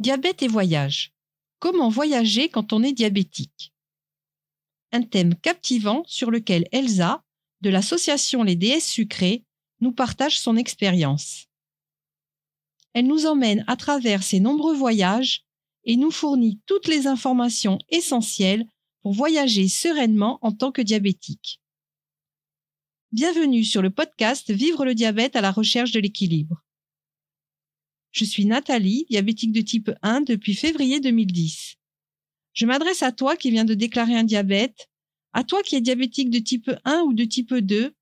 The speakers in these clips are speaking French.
Diabète et voyage. Comment voyager quand on est diabétique? Un thème captivant sur lequel Elsa, de l'association Les Déesses Sucrées, nous partage son expérience. Elle nous emmène à travers ses nombreux voyages et nous fournit toutes les informations essentielles pour voyager sereinement en tant que diabétique. Bienvenue sur le podcast Vivre le diabète à la recherche de l'équilibre. Je suis Nathalie, diabétique de type 1 depuis février 2010. Je m'adresse à toi qui viens de déclarer un diabète, à toi qui es diabétique de type 1 ou de type 2,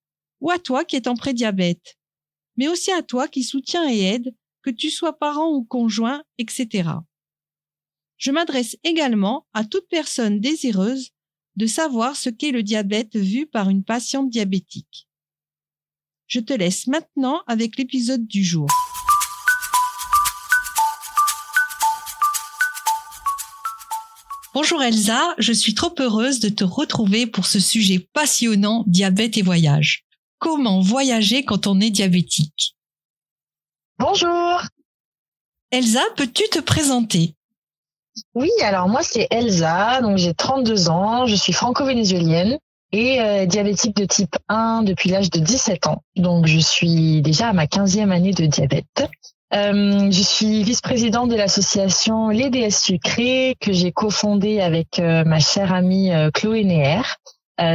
ou à toi qui es en prédiabète, mais aussi à toi qui soutient et aide, que tu sois parent ou conjoint, etc. Je m'adresse également à toute personne désireuse de savoir ce qu'est le diabète vu par une patiente diabétique. Je te laisse maintenant avec l'épisode du jour. Bonjour Elsa, je suis trop heureuse de te retrouver pour ce sujet passionnant, diabète et voyage. Comment voyager quand on est diabétique? Bonjour. Elsa, peux-tu te présenter? Oui, alors moi c'est Elsa, donc j'ai 32 ans, je suis franco-vénézuélienne et diabétique de type 1 depuis l'âge de 17 ans. Donc je suis déjà à ma 15e année de diabète. Je suis vice-présidente de l'association Les Déesses Sucrées que j'ai cofondée avec ma chère amie Chloé Neher.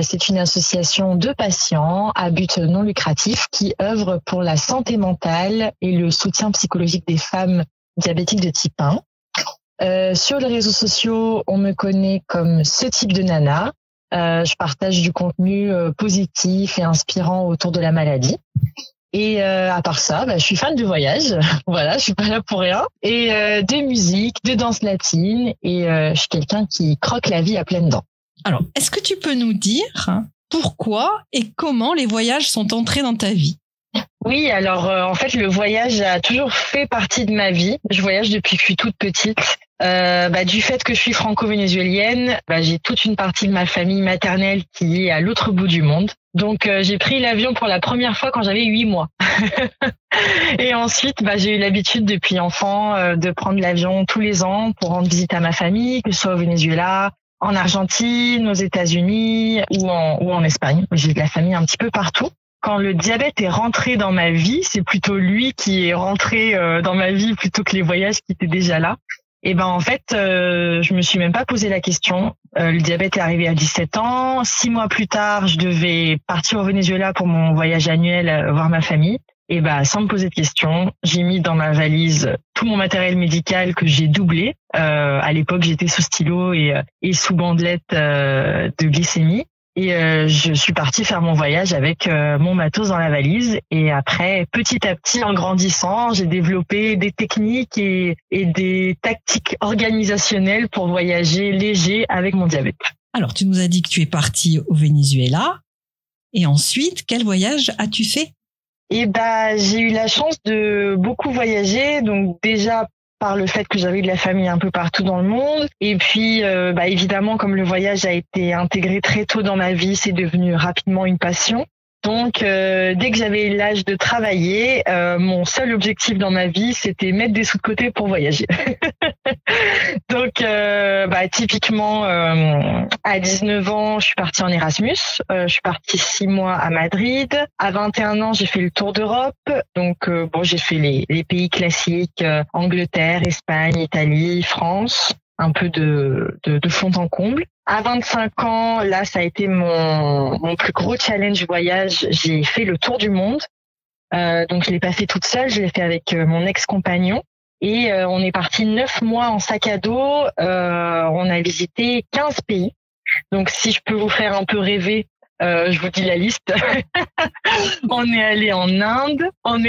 C'est une association de patients à but non lucratif qui œuvre pour la santé mentale et le soutien psychologique des femmes diabétiques de type 1. Sur les réseaux sociaux, on me connaît comme ce type de nana. Je partage du contenu positif et inspirant autour de la maladie. Et à part ça, je suis fan de voyage. Voilà, je suis pas là pour rien. Et de musique, de danse latine. Et je suis quelqu'un qui croque la vie à pleines dents. Alors, est-ce que tu peux nous dire pourquoi et comment les voyages sont entrés dans ta vie? Oui, alors en fait, le voyage a toujours fait partie de ma vie. Je voyage depuis que je suis toute petite. Du fait que je suis franco-vénézuélienne, j'ai toute une partie de ma famille maternelle qui est à l'autre bout du monde. Donc j'ai pris l'avion pour la première fois quand j'avais 8 mois. Et ensuite, j'ai eu l'habitude depuis enfant de prendre l'avion tous les ans pour rendre visite à ma famille, que ce soit au Venezuela, en Argentine, aux États-Unis ou en Espagne. J'ai de la famille un petit peu partout. Quand le diabète est rentré dans ma vie, c'est plutôt lui qui est rentré dans ma vie plutôt que les voyages qui étaient déjà là. Et en fait, je me suis même pas posé la question. Le diabète est arrivé à 17 ans. 6 mois plus tard, je devais partir au Venezuela pour mon voyage annuel voir ma famille. Et sans me poser de questions, j'ai mis dans ma valise tout mon matériel médical que j'ai doublé. À l'époque, j'étais sous stylo et sous bandelette de glycémie. Et je suis partie faire mon voyage avec mon matos dans la valise. Et après, petit à petit, en grandissant, j'ai développé des techniques et des tactiques organisationnelles pour voyager léger avec mon diabète. Alors, tu nous as dit que tu es partie au Venezuela. Et ensuite, quel voyage as-tu fait? J'ai eu la chance de beaucoup voyager. Donc déjà, par le fait que j'avais de la famille un peu partout dans le monde. Et puis, évidemment, comme le voyage a été intégré très tôt dans ma vie, c'est devenu rapidement une passion. Donc, dès que j'avais l'âge de travailler, mon seul objectif dans ma vie, c'était mettre des sous de côté pour voyager. Donc, typiquement, à 19 ans, je suis partie en Erasmus. Je suis partie 6 mois à Madrid. À 21 ans, j'ai fait le tour d'Europe. Donc, j'ai fait les pays classiques, Angleterre, Espagne, Italie, France, un peu de fond en comble. À 25 ans, là, ça a été mon plus gros challenge voyage. J'ai fait le tour du monde. Donc, je l'ai pas fait toute seule. Je l'ai fait avec mon ex-compagnon. Et on est parti 9 mois en sac à dos. On a visité 15 pays. Donc, si je peux vous faire un peu rêver, je vous dis la liste. On est allé en Inde. On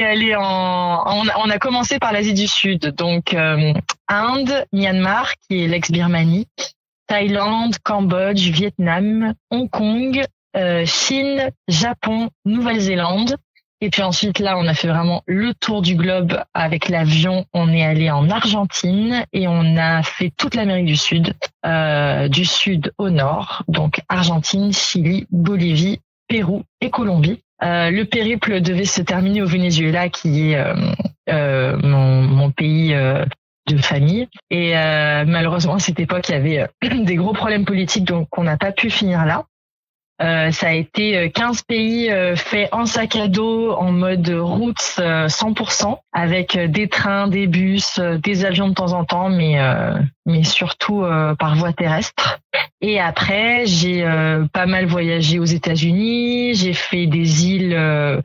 a commencé par l'Asie du Sud. Donc, Inde, Myanmar, qui est l'ex-Birmanie. Thaïlande, Cambodge, Vietnam, Hong Kong, Chine, Japon, Nouvelle-Zélande. Et puis ensuite, là, on a fait vraiment le tour du globe avec l'avion. On est allé en Argentine et on a fait toute l'Amérique du sud au nord. Donc Argentine, Chili, Bolivie, Pérou et Colombie. Le périple devait se terminer au Venezuela, qui est mon pays famille. Et malheureusement, à cette époque, il y avait des gros problèmes politiques, donc on n'a pas pu finir là. Ça a été 15 pays faits en sac à dos, en mode route 100%, avec des trains, des bus, des avions de temps en temps, mais surtout par voie terrestre. Et après, j'ai pas mal voyagé aux États-Unis. J'ai fait des îles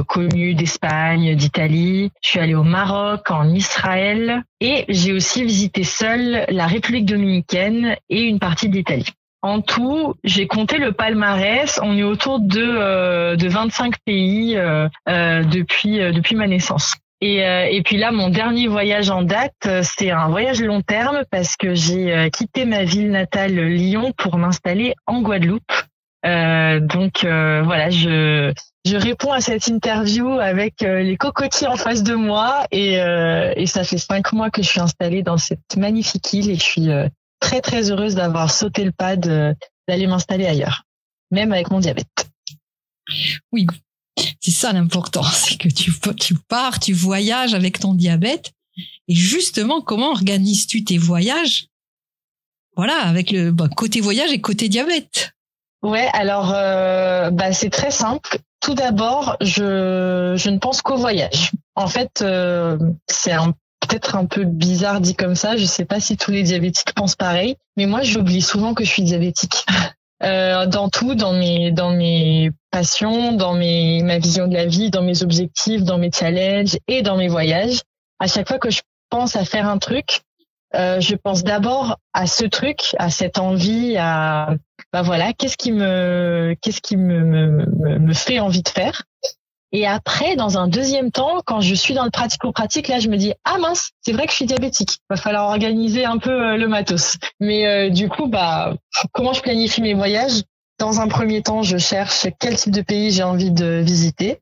connues d'Espagne, d'Italie. Je suis allée au Maroc, en Israël, et j'ai aussi visité seule la République dominicaine et une partie de l'Italie. En tout, j'ai compté le palmarès. On est autour de 25 pays depuis ma naissance. Et puis là, mon dernier voyage en date, c'est un voyage long terme parce que j'ai quitté ma ville natale Lyon pour m'installer en Guadeloupe. Donc voilà, je réponds à cette interview avec les cocotiers en face de moi et ça fait 5 mois que je suis installée dans cette magnifique île et je suis très très heureuse d'avoir sauté le pas d'aller m'installer ailleurs, même avec mon diabète. Oui, c'est ça l'important, c'est que tu pars, tu voyages avec ton diabète. Et justement, comment organises-tu tes voyages? Voilà, avec le côté voyage et côté diabète. Ouais, alors c'est très simple. Tout d'abord, je ne pense qu'au voyage. En fait, c'est peut-être un peu bizarre dit comme ça. Je sais pas si tous les diabétiques pensent pareil, mais moi, j'oublie souvent que je suis diabétique. Dans tout, dans mes passions, ma vision de la vie, dans mes objectifs, dans mes challenges et dans mes voyages. À chaque fois que je pense à faire un truc, je pense d'abord à ce truc, à cette envie, qu'est-ce qui me fait envie de faire. Et après, dans un deuxième temps, quand je suis dans le pratico-pratique, là, je me dis, ah mince, c'est vrai que je suis diabétique. Va falloir organiser un peu le matos. Mais du coup, comment je planifie mes voyages? Dans un premier temps, je cherche quel type de pays j'ai envie de visiter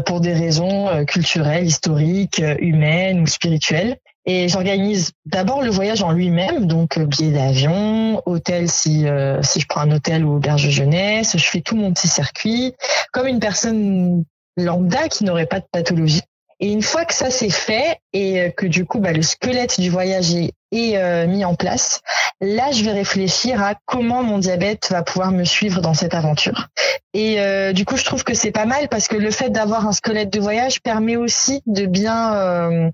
pour des raisons culturelles, historiques, humaines ou spirituelles. Et j'organise d'abord le voyage en lui-même, donc billet d'avion, hôtel si je prends un hôtel ou auberge de jeunesse. Je fais tout mon petit circuit comme une personne lambda qui n'aurait pas de pathologie. Et une fois que ça c'est fait et que du coup le squelette du voyage est mis en place, là je vais réfléchir à comment mon diabète va pouvoir me suivre dans cette aventure. Et du coup je trouve que c'est pas mal parce que le fait d'avoir un squelette de voyage permet aussi de bien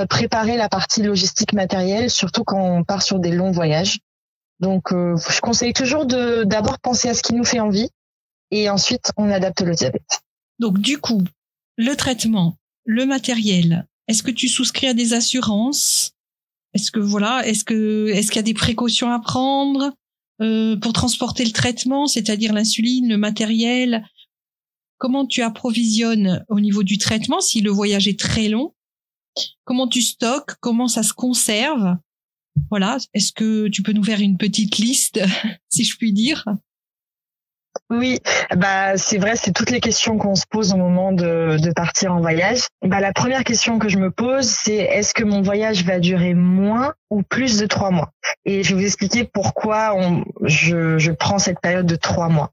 préparer la partie logistique matérielle, surtout quand on part sur des longs voyages. Donc je conseille toujours de d'abord penser à ce qui nous fait envie et ensuite on adapte le diabète. Donc du coup, le traitement, le matériel, est-ce que tu souscris à des assurances? Est-ce qu'il y a des précautions à prendre pour transporter le traitement, c'est-à-dire l'insuline, le matériel? Comment tu approvisionnes au niveau du traitement si le voyage est très long? Comment tu stockes? Comment ça se conserve? Voilà. Est-ce que tu peux nous faire une petite liste, si je puis dire? Oui, c'est vrai, c'est toutes les questions qu'on se pose au moment de partir en voyage. La première question que je me pose, c'est est-ce que mon voyage va durer moins ou plus de 3 mois? Et je vais vous expliquer pourquoi je prends cette période de 3 mois.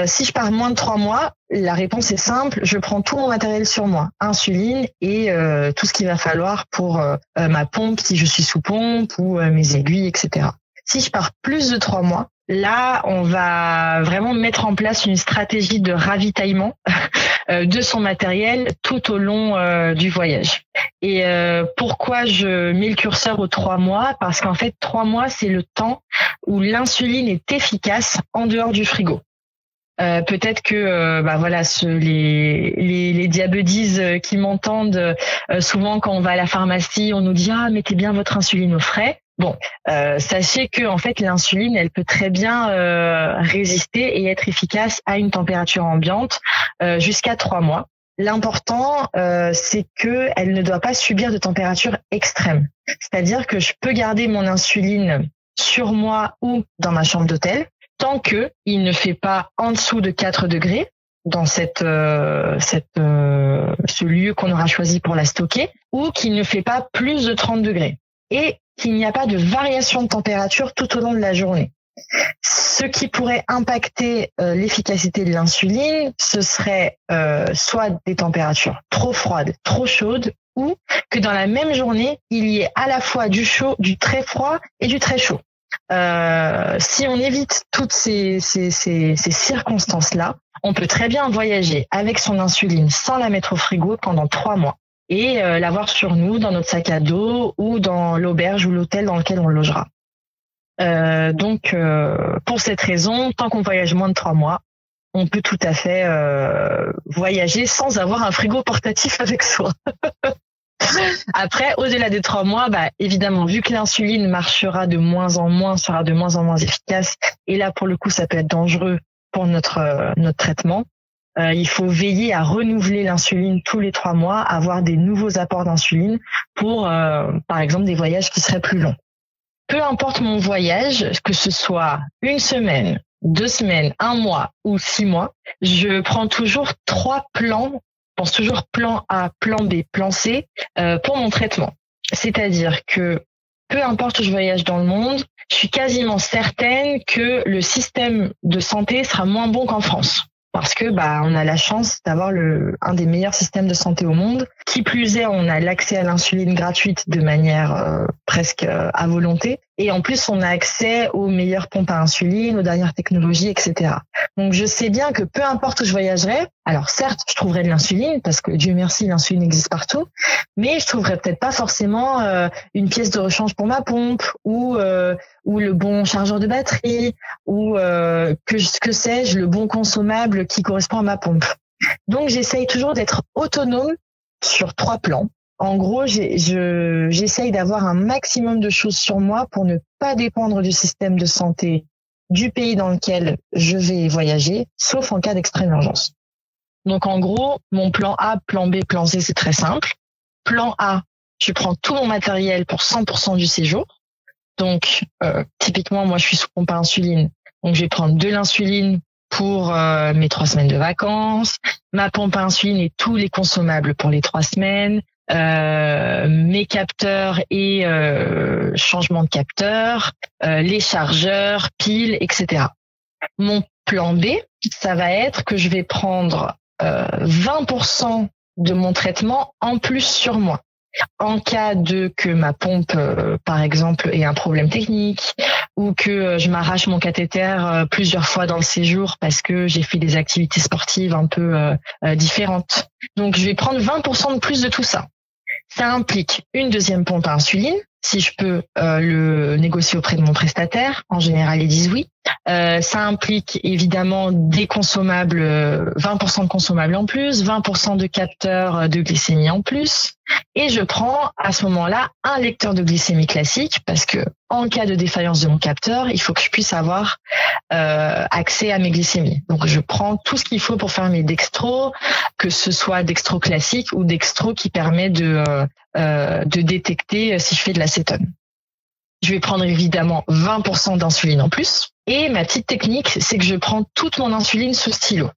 Si je pars moins de 3 mois, la réponse est simple, je prends tout mon matériel sur moi, insuline et tout ce qu'il va falloir pour ma pompe si je suis sous pompe ou mes aiguilles, etc. Si je pars plus de 3 mois, là, on va vraiment mettre en place une stratégie de ravitaillement de son matériel tout au long du voyage. Et pourquoi je mets le curseur aux 3 mois? Parce qu'en fait, 3 mois, c'est le temps où l'insuline est efficace en dehors du frigo. Peut-être que les diabétises qui m'entendent souvent quand on va à la pharmacie, on nous dit mettez bien votre insuline au frais. Bon, sachez que en fait l'insuline, elle peut très bien résister et être efficace à une température ambiante jusqu'à 3 mois. L'important, c'est que elle ne doit pas subir de température extrême. C'est-à-dire que je peux garder mon insuline sur moi ou dans ma chambre d'hôtel tant que il ne fait pas en dessous de 4 degrés dans ce lieu qu'on aura choisi pour la stocker, ou qu'il ne fait pas plus de 30 degrés. Et qu'il n'y a pas de variation de température tout au long de la journée. Ce qui pourrait impacter l'efficacité de l'insuline, ce serait soit des températures trop froides, trop chaudes, ou que dans la même journée, il y ait à la fois du chaud, du très froid et du très chaud. Si on évite toutes ces circonstances-là, on peut très bien voyager avec son insuline sans la mettre au frigo pendant 3 mois et l'avoir sur nous dans notre sac à dos ou dans l'auberge ou l'hôtel dans lequel on logera. Donc, pour cette raison, tant qu'on voyage moins de 3 mois, on peut tout à fait voyager sans avoir un frigo portatif avec soi. Après, au-delà des 3 mois, évidemment, vu que l'insuline marchera de moins en moins, sera de moins en moins efficace, et là, pour le coup, ça peut être dangereux pour notre traitement, il faut veiller à renouveler l'insuline tous les 3 mois, avoir des nouveaux apports d'insuline pour, par exemple, des voyages qui seraient plus longs. Peu importe mon voyage, que ce soit 1 semaine, 2 semaines, 1 mois ou 6 mois, je prends toujours 3 plans. Je pense toujours plan A, plan B, plan C pour mon traitement. C'est-à-dire que peu importe où je voyage dans le monde, je suis quasiment certaine que le système de santé sera moins bon qu'en France. Parce que on a la chance d'avoir un des meilleurs systèmes de santé au monde. Qui plus est, on a l'accès à l'insuline gratuite de manière presque à volonté. Et en plus, on a accès aux meilleures pompes à insuline, aux dernières technologies, etc. Donc, je sais bien que peu importe où je voyagerai, alors certes, je trouverai de l'insuline, parce que Dieu merci, l'insuline existe partout, mais je trouverai peut-être pas forcément une pièce de rechange pour ma pompe, ou le bon chargeur de batterie, ou que sais-je, le bon consommable qui correspond à ma pompe. Donc, j'essaye toujours d'être autonome sur 3 plans. En gros, j'essaye d'avoir un maximum de choses sur moi pour ne pas dépendre du système de santé du pays dans lequel je vais voyager, sauf en cas d'extrême urgence. Donc, en gros, mon plan A, plan B, plan C, c'est très simple. Plan A, je prends tout mon matériel pour 100% du séjour. Donc, typiquement, moi, je suis sous pompe à insuline. Donc, je vais prendre de l'insuline pour mes 3 semaines de vacances, ma pompe à insuline et tous les consommables pour les 3 semaines, mes capteurs et changement de capteurs, les chargeurs, piles, etc. Mon plan B, ça va être que je vais prendre 20% de mon traitement en plus sur moi. En cas de que ma pompe, par exemple, ait un problème technique, ou que je m'arrache mon cathéter plusieurs fois dans le séjour parce que j'ai fait des activités sportives un peu différentes. Donc, je vais prendre 20% de plus de tout ça. Ça implique une deuxième pompe à insuline, si je peux le négocier auprès de mon prestataire. En général, ils disent oui. Ça implique évidemment des consommables, 20% de consommables en plus, 20% de capteurs de glycémie en plus. Et je prends à ce moment-là un lecteur de glycémie classique parce que en cas de défaillance de mon capteur, il faut que je puisse avoir accès à mes glycémies. Donc je prends tout ce qu'il faut pour faire mes dextros, que ce soit dextro classique ou dextro qui permet de détecter si je fais de l'acétone. Je vais prendre évidemment 20% d'insuline en plus. Et ma petite technique, c'est que je prends toute mon insuline sous stylo.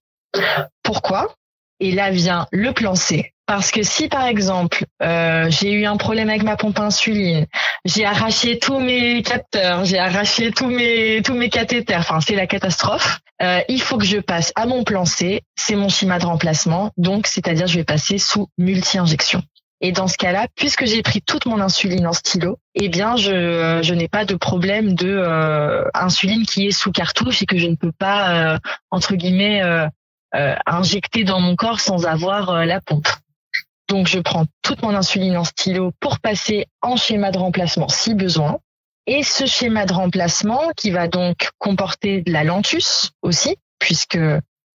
Pourquoi ? Et là vient le plan C. Parce que si par exemple j'ai eu un problème avec ma pompe à insuline, j'ai arraché tous mes capteurs, j'ai arraché tous mes cathéters, enfin c'est la catastrophe. Il faut que je passe à mon plan C, c'est mon schéma de remplacement, donc c'est-à-dire je vais passer sous multi-injection. Et dans ce cas-là, puisque j'ai pris toute mon insuline en stylo, eh bien je n'ai pas de problème de insuline qui est sous cartouche et que je ne peux pas entre guillemets injecter dans mon corps sans avoir la pompe. Donc, je prends toute mon insuline en stylo pour passer en schéma de remplacement si besoin. Et ce schéma de remplacement qui va donc comporter de la Lantus aussi, puisque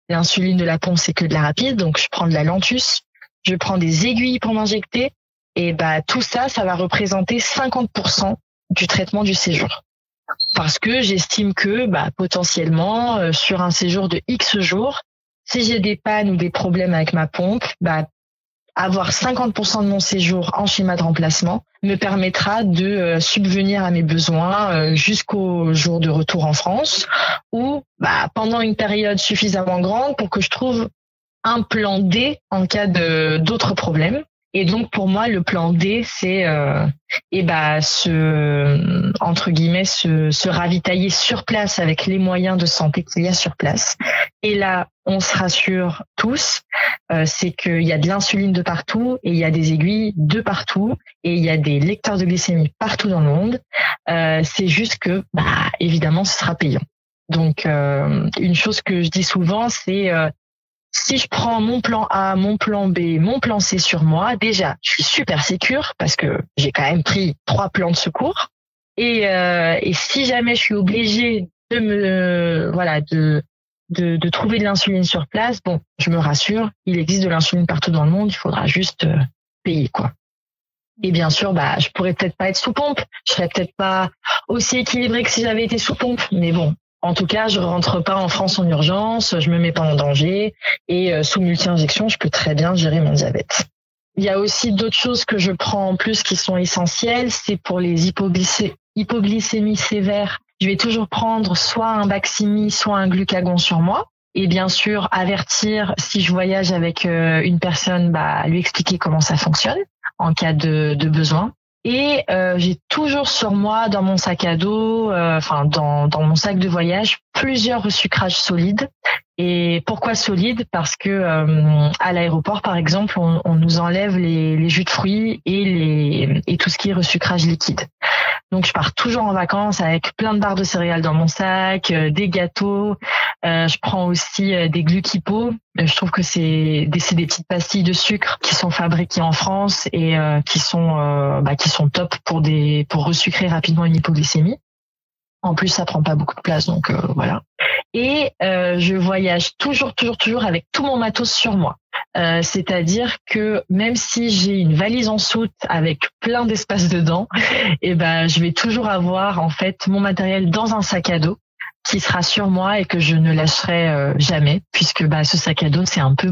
l'insuline de la pompe, c'est que de la rapide. Donc, je prends de la Lantus, je prends des aiguilles pour m'injecter. Et tout ça, ça va représenter 50% du traitement du séjour. Parce que j'estime que potentiellement, sur un séjour de X jours, si j'ai des pannes ou des problèmes avec ma pompe, avoir 50% de mon séjour en schéma de remplacement me permettra de subvenir à mes besoins jusqu'au jour de retour en France ou pendant une période suffisamment grande pour que je trouve un plan D en cas d'autres problèmes. Et donc pour moi, le plan D, c'est entre guillemets se ravitailler sur place avec les moyens de santé qu'il y a sur place. Et là, on se rassure tous, c'est qu'il y a de l'insuline de partout et il y a des aiguilles de partout et il y a des lecteurs de glycémie partout dans le monde. C'est juste que, évidemment, ce sera payant. Donc, une chose que je dis souvent, c'est si je prends mon plan A, mon plan B, mon plan C sur moi, déjà, je suis super sécure parce que j'ai quand même pris 3 plans de secours. Et si jamais je suis obligée de trouver de l'insuline sur place, bon, je me rassure, il existe de l'insuline partout dans le monde, il faudra juste payer, quoi. Et bien sûr, je pourrais peut-être pas être sous pompe, je serais peut-être pas aussi équilibrée que si j'avais été sous pompe, mais bon. En tout cas, je rentre pas en France en urgence, je me mets pas en danger et sous multi-injection, je peux très bien gérer mon diabète. Il y a aussi d'autres choses que je prends en plus qui sont essentielles, c'est pour les hypoglycémies sévères. Je vais toujours prendre soit un Baqsimi, soit un glucagon sur moi. Et bien sûr, avertir si je voyage avec une personne, lui expliquer comment ça fonctionne en cas de besoin. Et j'ai toujours sur moi, dans mon sac à dos, dans mon sac de voyage, plusieurs resucrages solides. Et pourquoi solides ? Parce que à l'aéroport, par exemple, on nous enlève les jus de fruits et tout ce qui est resucrage liquide. Donc je pars toujours en vacances avec plein de barres de céréales dans mon sac, des gâteaux. Je prends aussi des glucipos. Je trouve que c'est des petites pastilles de sucre qui sont fabriquées en France et qui sont top pour resucrer rapidement une hypoglycémie. En plus, ça prend pas beaucoup de place, donc voilà. Et je voyage toujours avec tout mon matos sur moi. C'est-à-dire que même si j'ai une valise en soute avec plein d'espace dedans, je vais toujours avoir en fait mon matériel dans un sac à dos qui sera sur moi et que je ne lâcherai jamais, puisque ce sac à dos c'est un peu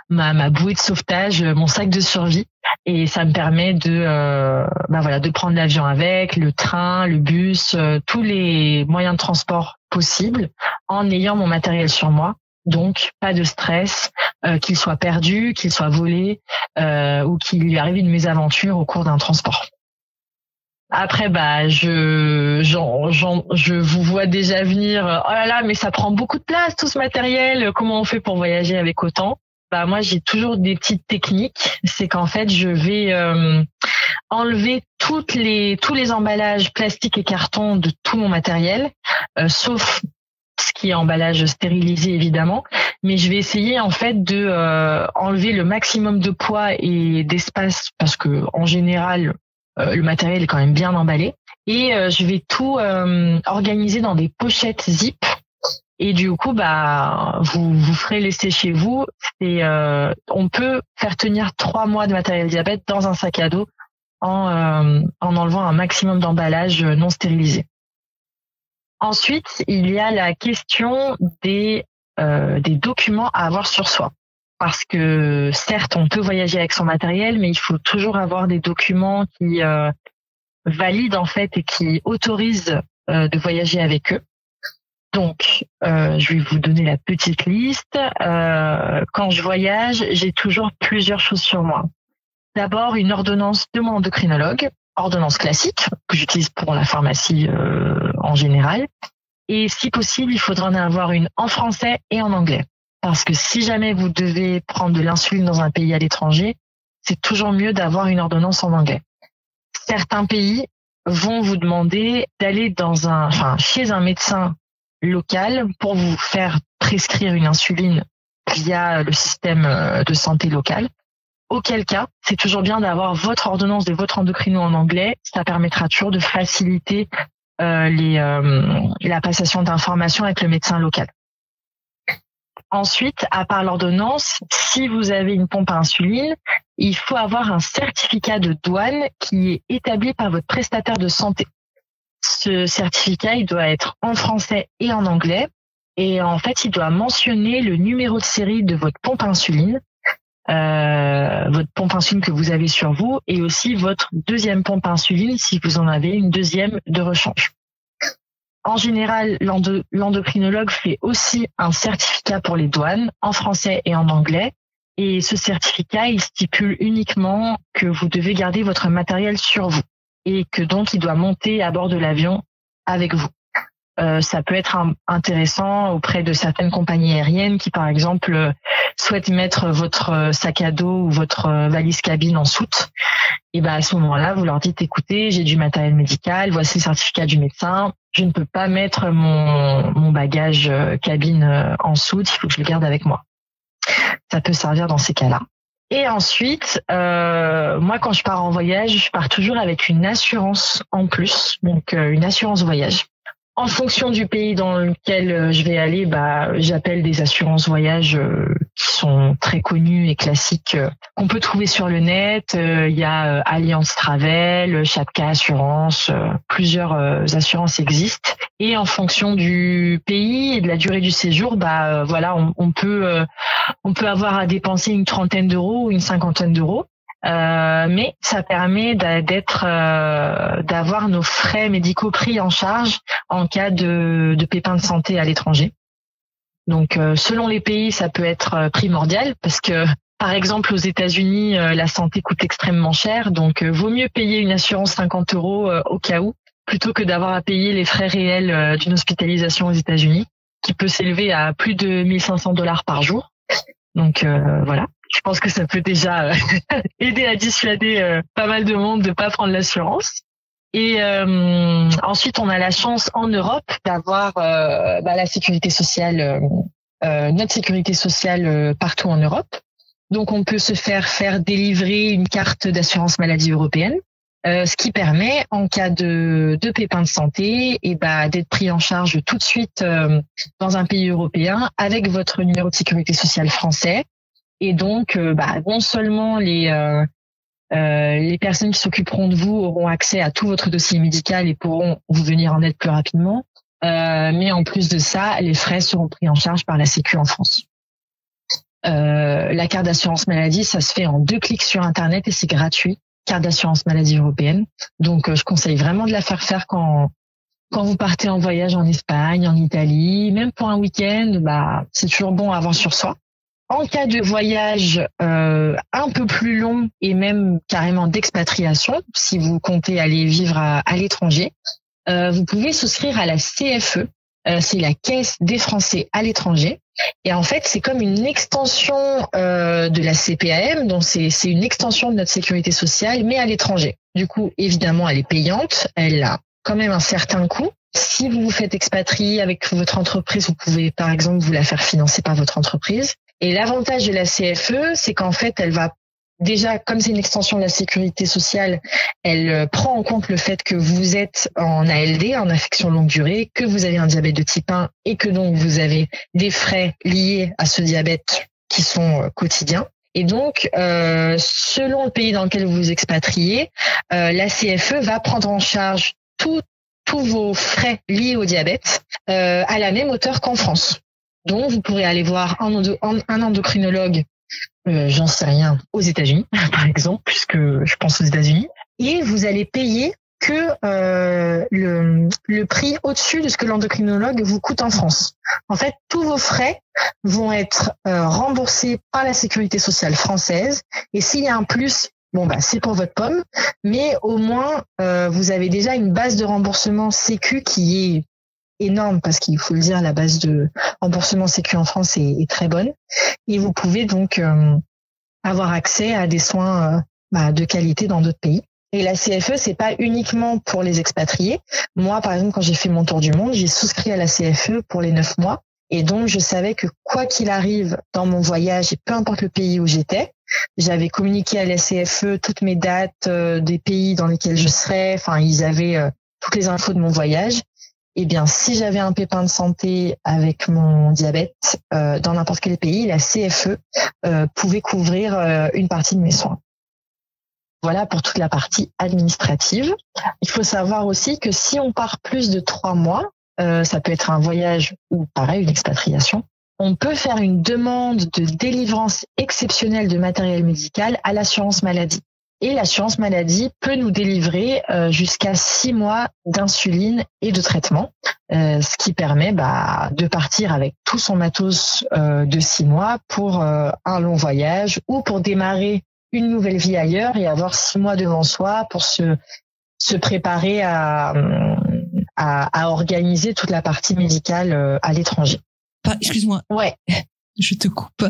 ma bouée de sauvetage, mon sac de survie, et ça me permet de prendre l'avion avec, le train, le bus, tous les moyens de transport possibles en ayant mon matériel sur moi. Donc pas de stress, qu'il soit perdu, qu'il soit volé ou qu'il lui arrive une mésaventure au cours d'un transport. Après, je vous vois déjà venir. Oh là là, mais ça prend beaucoup de place tout ce matériel. Comment on fait pour voyager avec autant ? Moi, j'ai toujours des petites techniques. C'est qu'en fait, je vais enlever tous les emballages plastiques et cartons de tout mon matériel, sauf ce qui est emballage stérilisé évidemment. Mais je vais essayer en fait de enlever le maximum de poids et d'espace parce que en général le matériel est quand même bien emballé, et je vais tout organiser dans des pochettes zip, et du coup vous ferez laisser chez vous. Et on peut faire tenir 3 mois de matériel diabète dans un sac à dos en enlevant un maximum d'emballage non stérilisé. Ensuite, il y a la question des documents à avoir sur soi. Parce que certes, on peut voyager avec son matériel, mais il faut toujours avoir des documents qui valident en fait et qui autorisent de voyager avec eux. Donc, je vais vous donner la petite liste. Quand je voyage, j'ai toujours plusieurs choses sur moi. D'abord, une ordonnance de mon endocrinologue, ordonnance classique que j'utilise pour la pharmacie en général. Et si possible, il faudra en avoir une en français et en anglais. Parce que si jamais vous devez prendre de l'insuline dans un pays à l'étranger, c'est toujours mieux d'avoir une ordonnance en anglais. Certains pays vont vous demander d'aller chez un médecin local pour vous faire prescrire une insuline via le système de santé local. Auquel cas, c'est toujours bien d'avoir votre ordonnance de votre endocrino en anglais. Ça permettra toujours de faciliter la passation d'informations avec le médecin local. Ensuite, à part l'ordonnance, si vous avez une pompe à insuline, il faut avoir un certificat de douane qui est établi par votre prestataire de santé. Ce certificat, il doit être en français et en anglais. Et en fait, il doit mentionner le numéro de série de votre pompe à insuline, que vous avez sur vous, et aussi votre deuxième pompe à insuline si vous en avez une deuxième de rechange. En général, l'endocrinologue fait aussi un certificat pour les douanes en français et en anglais. Et ce certificat, il stipule uniquement que vous devez garder votre matériel sur vous et que donc il doit monter à bord de l'avion avec vous. Ça peut être intéressant auprès de certaines compagnies aériennes qui, par exemple, souhaitent mettre votre sac à dos ou votre valise cabine en soute. Et à ce moment-là, vous leur dites, écoutez, j'ai du matériel médical, voici le certificat du médecin. Je ne peux pas mettre mon bagage cabine en soute, il faut que je le garde avec moi. Ça peut servir dans ces cas-là. Et ensuite, moi, quand je pars en voyage, je pars toujours avec une assurance en plus, donc une assurance voyage. En fonction du pays dans lequel je vais aller, j'appelle des assurances voyage qui sont très connues et classiques qu'on peut trouver sur le net. Il y a Allianz Travel, Chapka Assurance, plusieurs assurances existent. Et en fonction du pays et de la durée du séjour, on peut avoir à dépenser une trentaine d'euros ou une cinquantaine d'euros. Mais ça permet d'avoir nos frais médicaux pris en charge en cas de pépins de santé à l'étranger. Donc, selon les pays, ça peut être primordial parce que, par exemple, aux États-Unis, la santé coûte extrêmement cher. Donc, vaut mieux payer une assurance 50 euros au cas où, plutôt que d'avoir à payer les frais réels d'une hospitalisation aux États-Unis, qui peut s'élever à plus de 1500 $ par jour. Donc, voilà. Je pense que ça peut déjà aider à dissuader pas mal de monde de pas prendre l'assurance. Et ensuite, on a la chance en Europe d'avoir la sécurité sociale, notre sécurité sociale partout en Europe. Donc, on peut se faire délivrer une carte d'assurance maladie européenne, ce qui permet, en cas de pépins de santé, d'être pris en charge tout de suite dans un pays européen avec votre numéro de sécurité sociale français. Et donc, non seulement les personnes qui s'occuperont de vous auront accès à tout votre dossier médical et pourront vous venir en aide plus rapidement, mais en plus de ça, les frais seront pris en charge par la Sécu en France. La carte d'assurance maladie, ça se fait en 2 clics sur Internet et c'est gratuit. Carte d'assurance maladie européenne. Donc, je conseille vraiment de la faire quand vous partez en voyage en Espagne, en Italie, même pour un week-end, c'est toujours bon à avoir sur soi. En cas de voyage un peu plus long et même carrément d'expatriation, si vous comptez aller vivre à l'étranger, vous pouvez souscrire à la CFE, c'est la Caisse des Français à l'étranger. Et en fait, c'est comme une extension de la CPAM, donc c'est une extension de notre sécurité sociale, mais à l'étranger. Du coup, évidemment, elle est payante, elle a quand même un certain coût. Si vous vous faites expatrier avec votre entreprise, vous pouvez par exemple vous la faire financer par votre entreprise. Et l'avantage de la CFE, c'est qu'en fait, elle va déjà, comme c'est une extension de la sécurité sociale, elle prend en compte le fait que vous êtes en ALD, en affection longue durée, que vous avez un diabète de type 1 et que donc vous avez des frais liés à ce diabète qui sont quotidiens. Et donc, selon le pays dans lequel vous vous expatriez, la CFE va prendre en charge tous vos frais liés au diabète à la même hauteur qu'en France. Donc, vous pourrez aller voir un endocrinologue, j'en sais rien, aux États-Unis, par exemple, puisque je pense aux États-Unis, et vous allez payer que le prix au-dessus de ce que l'endocrinologue vous coûte en France. En fait, tous vos frais vont être remboursés par la sécurité sociale française, et s'il y a un plus, c'est pour votre pomme, mais au moins vous avez déjà une base de remboursement Sécu qui est énorme parce qu'il faut le dire, la base de remboursement Sécu en France est très bonne et vous pouvez donc avoir accès à des soins de qualité dans d'autres pays. Et la CFE, c'est pas uniquement pour les expatriés. Moi, par exemple, quand j'ai fait mon tour du monde, j'ai souscrit à la CFE pour les 9 mois et donc je savais que quoi qu'il arrive dans mon voyage et peu importe le pays où j'étais, j'avais communiqué à la CFE toutes mes dates des pays dans lesquels je serais. Enfin, ils avaient toutes les infos de mon voyage. Eh bien, si j'avais un pépin de santé avec mon diabète dans n'importe quel pays, la CFE pouvait couvrir une partie de mes soins. Voilà pour toute la partie administrative. Il faut savoir aussi que si on part plus de 3 mois, ça peut être un voyage ou pareil, une expatriation, on peut faire une demande de délivrance exceptionnelle de matériel médical à l'assurance maladie. Et l'assurance maladie peut nous délivrer jusqu'à 6 mois d'insuline et de traitement, ce qui permet de partir avec tout son matos de 6 mois pour un long voyage ou pour démarrer une nouvelle vie ailleurs et avoir 6 mois devant soi pour se préparer à organiser toute la partie médicale à l'étranger. Excuse-moi. Ouais. Je te coupe.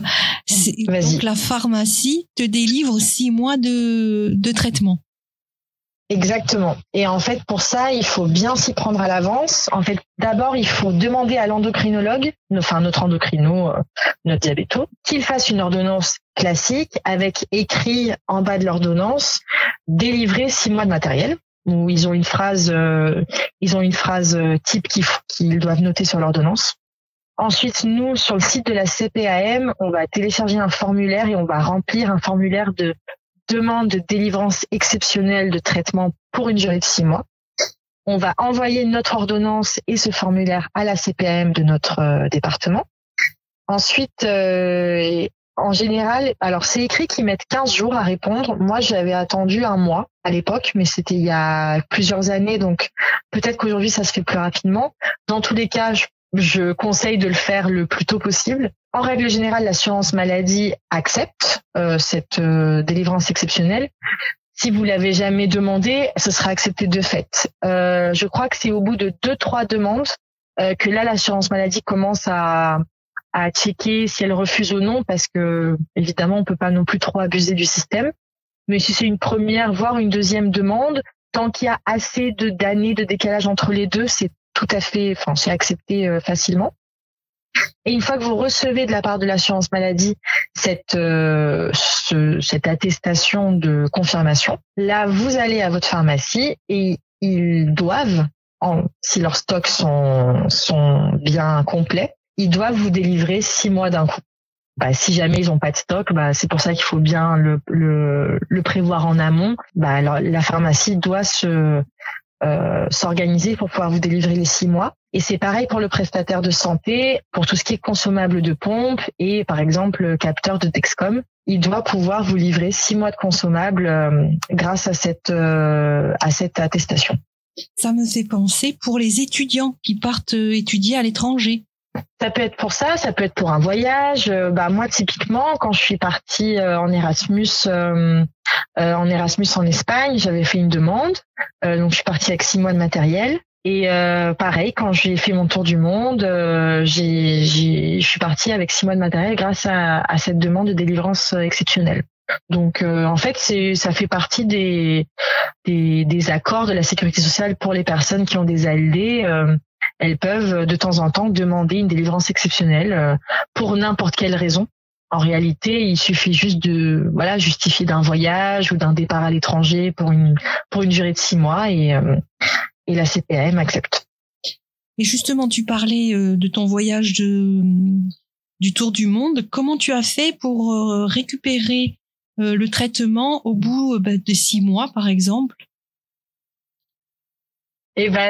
Vas-y. Donc la pharmacie te délivre 6 mois de traitement. Exactement. Et en fait, pour ça, il faut bien s'y prendre à l'avance. En fait, d'abord, il faut demander à l'endocrinologue, notre endocrino, notre diabéto, qu'il fasse une ordonnance classique avec écrit en bas de l'ordonnance, délivrer 6 mois de matériel, où ils ont une phrase type qu'ils doivent noter sur l'ordonnance. Ensuite, nous, sur le site de la CPAM, on va télécharger un formulaire et on va remplir un formulaire de demande de délivrance exceptionnelle de traitement pour une durée de 6 mois. On va envoyer notre ordonnance et ce formulaire à la CPAM de notre département. Ensuite, en général, alors c'est écrit qu'ils mettent 15 jours à répondre. Moi, j'avais attendu 1 mois à l'époque, mais c'était il y a plusieurs années, donc peut-être qu'aujourd'hui, ça se fait plus rapidement. Dans tous les cas, je conseille de le faire le plus tôt possible. En règle générale, l'assurance maladie accepte cette délivrance exceptionnelle. Si vous l'avez jamais demandé, ce sera accepté de fait. Je crois que c'est au bout de 2-3 demandes que là, l'assurance maladie commence à checker si elle refuse ou non, parce que évidemment, on peut pas non plus trop abuser du système. Mais si c'est une première, voire une deuxième demande, tant qu'il y a assez d'années de décalage entre les deux, c'est c'est accepté facilement. Et une fois que vous recevez de la part de l'assurance maladie cette attestation de confirmation, là, vous allez à votre pharmacie et ils doivent, si leurs stocks sont bien complets, ils doivent vous délivrer 6 mois d'un coup. Si jamais ils n'ont pas de stock, c'est pour ça qu'il faut bien le prévoir en amont. Alors, la pharmacie doit s'organiser pour pouvoir vous délivrer les 6 mois. Et c'est pareil pour le prestataire de santé, pour tout ce qui est consommable de pompe et par exemple capteur de Dexcom. Il doit pouvoir vous livrer 6 mois de consommables grâce à cette attestation. Ça me fait penser pour les étudiants qui partent étudier à l'étranger. Ça peut être pour ça peut être pour un voyage. Moi, typiquement, quand je suis partie en Erasmus en Espagne, j'avais fait une demande. Donc, je suis partie avec 6 mois de matériel. Et pareil, quand j'ai fait mon tour du monde, je suis partie avec 6 mois de matériel grâce à cette demande de délivrance exceptionnelle. Donc, en fait, ça fait partie des accords de la sécurité sociale pour les personnes qui ont des ALD. Elles peuvent de temps en temps demander une délivrance exceptionnelle pour n'importe quelle raison. En réalité, il suffit juste de justifier d'un voyage ou d'un départ à l'étranger pour une durée de 6 mois et la CPAM accepte. Et justement, tu parlais de ton voyage du tour du monde. Comment tu as fait pour récupérer le traitement au bout de 6 mois, par exemple?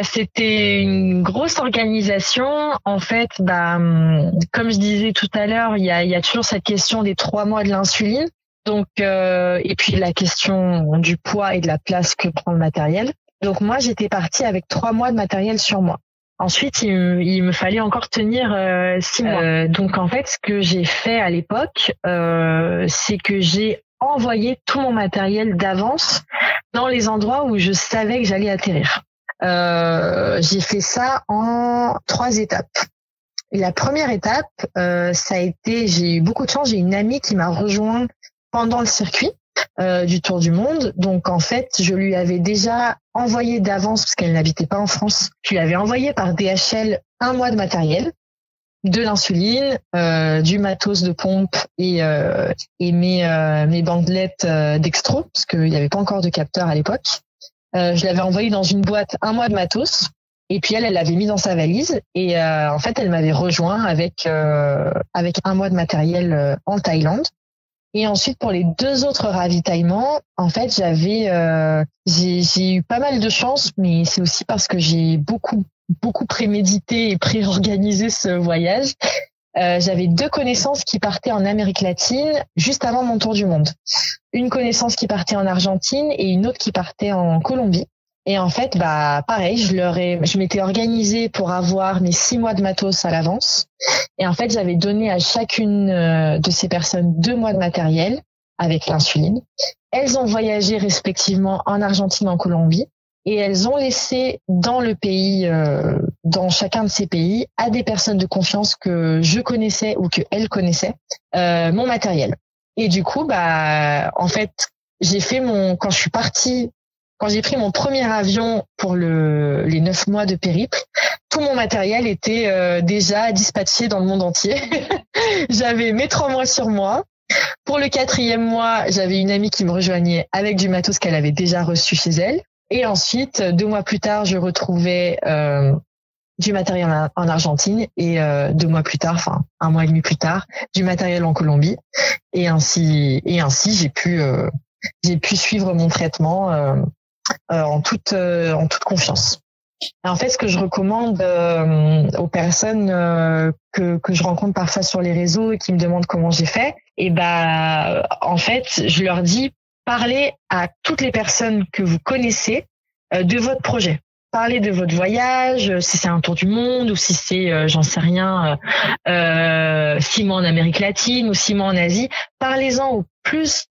C'était une grosse organisation. En fait, comme je disais tout à l'heure, il y a toujours cette question des 3 mois de l'insuline. Donc, et puis la question du poids et de la place que prend le matériel. Donc moi, j'étais partie avec 3 mois de matériel sur moi. Ensuite, il me fallait encore tenir 6 mois. Donc en fait, ce que j'ai fait à l'époque, c'est que j'ai envoyé tout mon matériel d'avance dans les endroits où je savais que j'allais atterrir. J'ai fait ça en 3 étapes. La première étape, ça a été, j'ai eu beaucoup de chance, j'ai une amie qui m'a rejoint pendant le circuit du Tour du Monde. Donc en fait, je lui avais déjà envoyé d'avance, parce qu'elle n'habitait pas en France, je lui avais envoyé par DHL 1 mois de matériel, de l'insuline, du matos de pompe et mes bandelettes dextro, parce qu'il n'y avait pas encore de capteur à l'époque. Je l'avais envoyé dans une boîte 1 mois de matos, et puis elle l'avait mis dans sa valise, et en fait elle m'avait rejoint avec 1 mois de matériel en Thaïlande. Et ensuite pour les 2 autres ravitaillements, en fait j'ai eu pas mal de chance, mais c'est aussi parce que j'ai beaucoup prémédité et pré-organisé ce voyage. j'avais 2 connaissances qui partaient en Amérique latine juste avant mon tour du monde. Une connaissance qui partait en Argentine et une autre qui partait en Colombie. Et en fait, pareil, je m'étais organisée pour avoir mes 6 mois de matos à l'avance. Et en fait, j'avais donné à chacune de ces personnes 2 mois de matériel avec l'insuline. Elles ont voyagé respectivement en Argentine, en Colombie. Et elles ont laissé dans le pays, dans chacun de ces pays, à des personnes de confiance que je connaissais ou que elles connaissaient, mon matériel. Et du coup, en fait, quand j'ai pris mon premier avion pour les 9 mois de périple, tout mon matériel était déjà dispatché dans le monde entier. J'avais mes 3 mois sur moi. Pour le 4e mois, j'avais une amie qui me rejoignait avec du matos qu'elle avait déjà reçu chez elle. Et ensuite, 2 mois plus tard, je retrouvais du matériel en Argentine et 2 mois plus tard, enfin 1 mois et demi plus tard, du matériel en Colombie. Et ainsi, j'ai pu suivre mon traitement en toute confiance. Et en fait, ce que je recommande aux personnes que je rencontre parfois sur les réseaux et qui me demandent comment j'ai fait, en fait, je leur dis parlez à toutes les personnes que vous connaissez de votre projet. Parlez de votre voyage, si c'est un tour du monde ou si c'est, j'en sais rien, 6 mois en Amérique latine ou 6 mois en Asie. Parlez-en au plus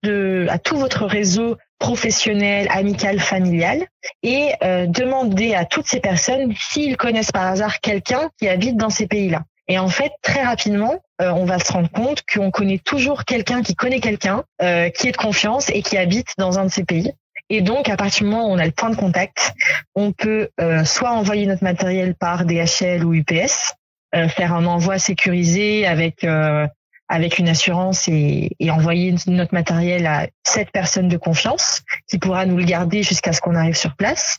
à tout votre réseau professionnel, amical, familial et demandez à toutes ces personnes s'ils connaissent par hasard quelqu'un qui habite dans ces pays-là. Et en fait, très rapidement, on va se rendre compte qu'on connaît toujours quelqu'un qui connaît quelqu'un qui est de confiance et qui habite dans un de ces pays. Et donc, à partir du moment où on a le point de contact, on peut soit envoyer notre matériel par DHL ou UPS, faire un envoi sécurisé avec une assurance et envoyer notre matériel à cette personne de confiance qui pourra nous le garder jusqu'à ce qu'on arrive sur place.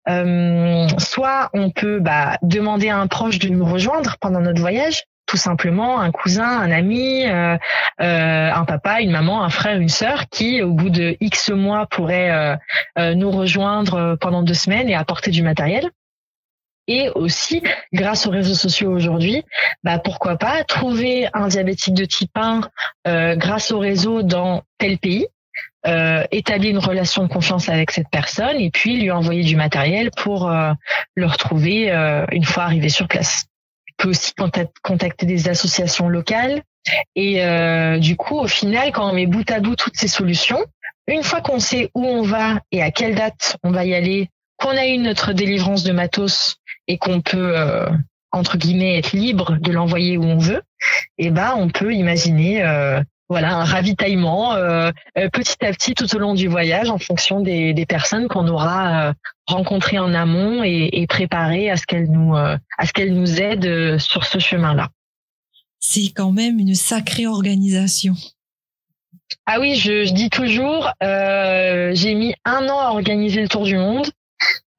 Soit on peut demander à un proche de nous rejoindre pendant notre voyage, tout simplement un cousin, un ami, un papa, une maman, un frère, une sœur qui, au bout de X mois, pourrait nous rejoindre pendant 2 semaines et apporter du matériel. Et aussi, grâce aux réseaux sociaux aujourd'hui, pourquoi pas trouver un diabétique de type 1 grâce au réseau dans tel pays, établir une relation de confiance avec cette personne et puis lui envoyer du matériel pour le retrouver une fois arrivé sur place. On peut aussi contacter des associations locales et du coup, au final, quand on met bout à bout toutes ces solutions, une fois qu'on sait où on va et à quelle date on va y aller, qu'on a eu notre délivrance de matos et qu'on peut entre guillemets être libre de l'envoyer où on veut, on peut imaginer un ravitaillement petit à petit tout au long du voyage en fonction des personnes qu'on aura rencontrées en amont et préparées à ce qu'elles nous aident sur ce chemin-là. C'est quand même une sacrée organisation. Ah oui, je dis toujours, j'ai mis 1 an à organiser le tour du monde.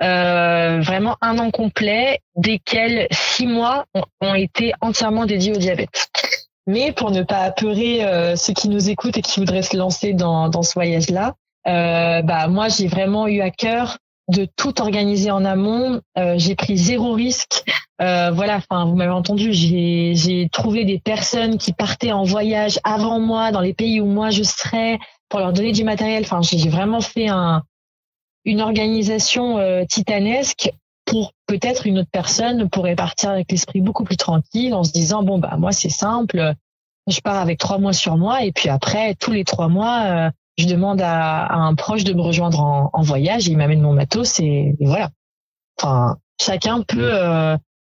Vraiment 1 an complet, desquels 6 mois ont été entièrement dédiés au diabète. Mais pour ne pas apeurer ceux qui nous écoutent et qui voudraient se lancer dans ce voyage-là, moi j'ai vraiment eu à cœur de tout organiser en amont. J'ai pris 0 risque. Vous m'avez entendu, j'ai trouvé des personnes qui partaient en voyage avant moi dans les pays où moi je serais pour leur donner du matériel. Enfin, j'ai vraiment fait une organisation titanesque pour peut-être une autre personne pourrait partir avec l'esprit beaucoup plus tranquille en se disant moi c'est simple, je pars avec 3 mois sur moi et puis après tous les 3 mois je demande à un proche de me rejoindre en voyage et il m'amène mon matos et voilà. Enfin, chacun peut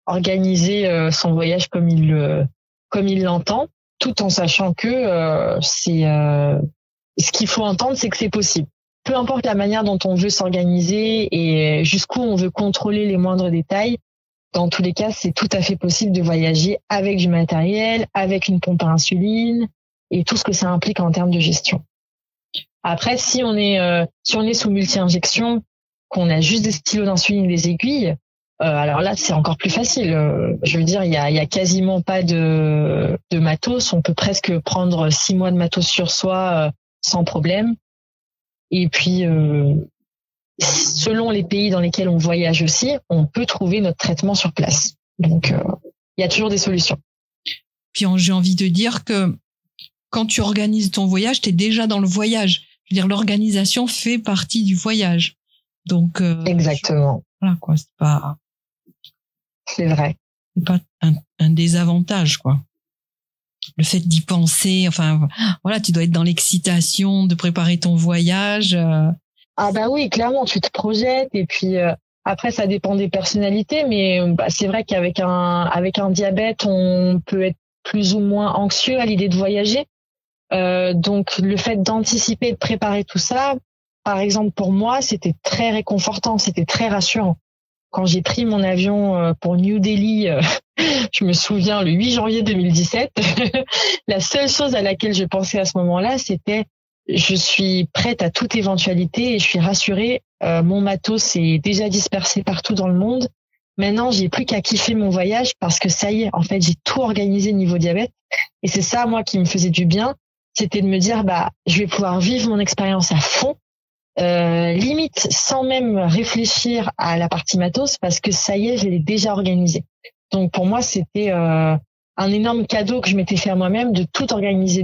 organiser son voyage comme il l'entend, tout en sachant que ce qu'il faut entendre, c'est que c'est possible. Peu importe la manière dont on veut s'organiser et jusqu'où on veut contrôler les moindres détails, dans tous les cas, c'est tout à fait possible de voyager avec du matériel, avec une pompe à insuline et tout ce que ça implique en termes de gestion. Après, si on est sous multi-injection, qu'on a juste des stylos d'insuline et des aiguilles, alors là, c'est encore plus facile. Je veux dire, il y a quasiment pas de matos. On peut presque prendre 6 mois de matos sur soi sans problème. Et puis, selon les pays dans lesquels on voyage aussi, on peut trouver notre traitement sur place. Donc, il y a toujours des solutions. Puis j'ai envie de dire que quand tu organises ton voyage, t'es déjà dans le voyage. Je veux dire, l'organisation fait partie du voyage. Donc exactement. Voilà quoi, C'est vrai. C'est pas un désavantage quoi. Le fait d'y penser, enfin voilà, tu dois être dans l'excitation de préparer ton voyage. Ah bah oui, clairement, tu te projettes et puis après ça dépend des personnalités, mais c'est vrai qu'avec un diabète, on peut être plus ou moins anxieux à l'idée de voyager. Donc le fait d'anticiper, de préparer tout ça, par exemple pour moi, c'était très réconfortant, c'était très rassurant. Quand j'ai pris mon avion pour New Delhi, je me souviens le 8 janvier 2017, la seule chose à laquelle je pensais à ce moment-là, c'était je suis prête à toute éventualité et je suis rassurée. Mon matos est déjà dispersé partout dans le monde. Maintenant, j'ai plus qu'à kiffer mon voyage parce que ça y est, en fait, j'ai tout organisé niveau diabète. Et c'est ça, moi, qui me faisait du bien. C'était de me dire, je vais pouvoir vivre mon expérience à fond, limite sans même réfléchir à la partie matos parce que ça y est, je l'ai déjà organisé. Donc, pour moi, c'était un énorme cadeau que je m'étais fait à moi-même de tout organiser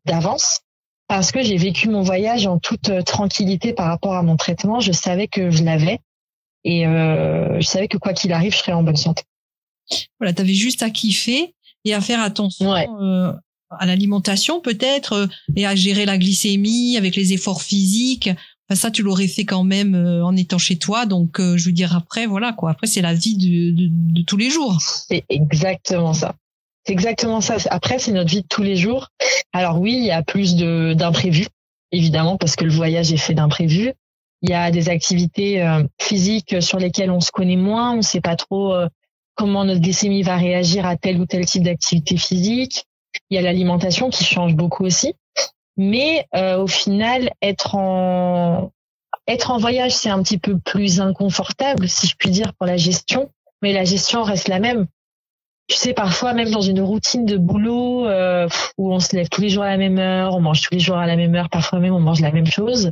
d'avance. Parce que j'ai vécu mon voyage en toute tranquillité par rapport à mon traitement. Je savais que je l'avais et je savais que quoi qu'il arrive, je serais en bonne santé. Voilà, t'avais juste à kiffer et à faire attention à l'alimentation peut-être et à gérer la glycémie avec les efforts physiques. Enfin, ça, tu l'aurais fait quand même en étant chez toi. Donc, je veux dire, après, voilà quoi. Après, c'est la vie de tous les jours. C'est exactement ça. C'est exactement ça. Après, c'est notre vie de tous les jours. Alors oui, il y a plus d'imprévus, évidemment, parce que le voyage est fait d'imprévus. Il y a des activités physiques sur lesquelles on se connaît moins. On ne sait pas trop comment notre glycémie va réagir à tel ou tel type d'activité physique. Il y a l'alimentation qui change beaucoup aussi. Mais au final, être en voyage, c'est un petit peu plus inconfortable, si je puis dire, pour la gestion. Mais la gestion reste la même. Tu sais, parfois, même dans une routine de boulot où on se lève tous les jours à la même heure, on mange tous les jours à la même heure, parfois même on mange la même chose,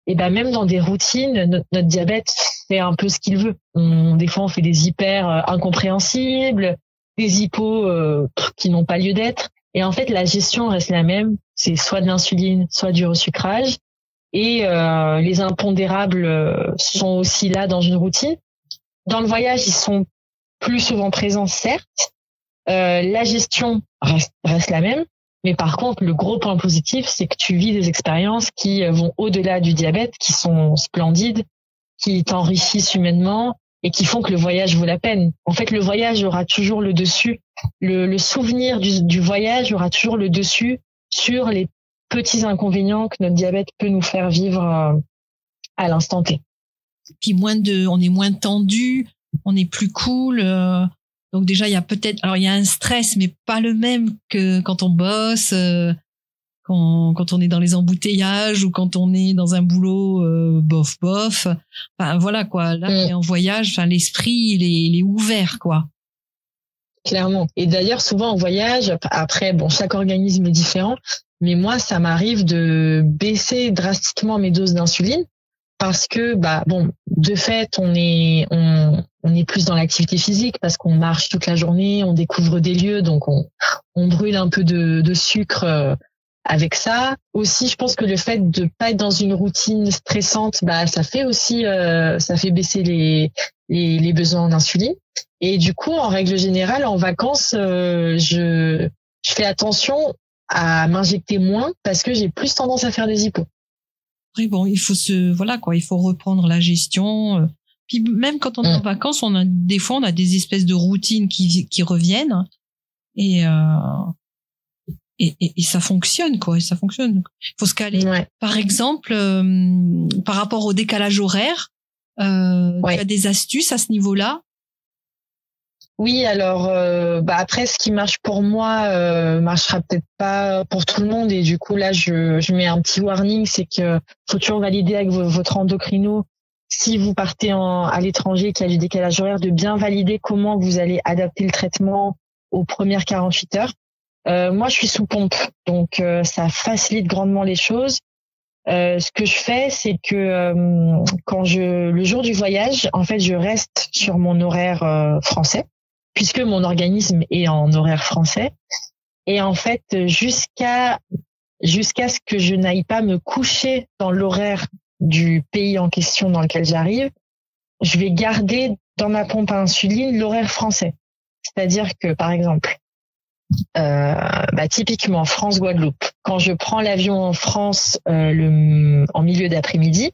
et même dans des routines, notre diabète fait un peu ce qu'il veut. Des fois, on fait des hyper incompréhensibles, des hypos qui n'ont pas lieu d'être. Et en fait, la gestion reste la même. C'est soit de l'insuline, soit du resucrage. Et les impondérables sont aussi là dans une routine. Dans le voyage, ils sont plus souvent présents, certes. La gestion reste la même, mais par contre, le gros point positif, c'est que tu vis des expériences qui vont au-delà du diabète, qui sont splendides, qui t'enrichissent humainement et qui font que le voyage vaut la peine. En fait, le voyage aura toujours le dessus. Le souvenir du voyage aura toujours le dessus sur les petits inconvénients que notre diabète peut nous faire vivre à l'instant T. Puis on est moins tendu, on est plus cool. Donc déjà, il y a un stress, mais pas le même que quand on bosse, quand on est dans les embouteillages ou quand on est dans un boulot bof. Enfin voilà quoi. Là, on est en voyage. Enfin l'esprit, il est ouvert quoi. Clairement. Et d'ailleurs, souvent en voyage, après, chaque organisme est différent, mais moi, ça m'arrive de baisser drastiquement mes doses d'insuline parce que, de fait, on est plus dans l'activité physique parce qu'on marche toute la journée, on découvre des lieux, donc on brûle un peu de sucre avec ça. Aussi, je pense que le fait de pas être dans une routine stressante, ça fait aussi, ça fait baisser les besoins en insuline. Et du coup, en règle générale, en vacances, je fais attention à m'injecter moins parce que j'ai plus tendance à faire des hypos. Oui, bon, il faut il faut reprendre la gestion. Puis même quand on est en vacances, des fois on a des espèces de routines qui reviennent et ça fonctionne quoi, ça fonctionne. Il faut se caler. Ouais. Par exemple, par rapport au décalage horaire, tu as des astuces à ce niveau-là? Oui, alors après ce qui marche pour moi marchera peut-être pas pour tout le monde et du coup là je mets un petit warning, c'est que faut toujours valider avec votre endocrino si vous partez à l'étranger qu'il y a du décalage horaire, de bien valider comment vous allez adapter le traitement aux premières 48 heures. Moi je suis sous pompe, donc ça facilite grandement les choses. Ce que je fais, c'est que le jour du voyage, en fait, je reste sur mon horaire français, puisque mon organisme est en horaire français. Et en fait, jusqu'à ce que je n'aille pas me coucher dans l'horaire du pays en question dans lequel j'arrive, je vais garder dans ma pompe à insuline l'horaire français. C'est-à-dire que, par exemple, typiquement France-Guadeloupe, quand je prends l'avion en France en milieu d'après-midi,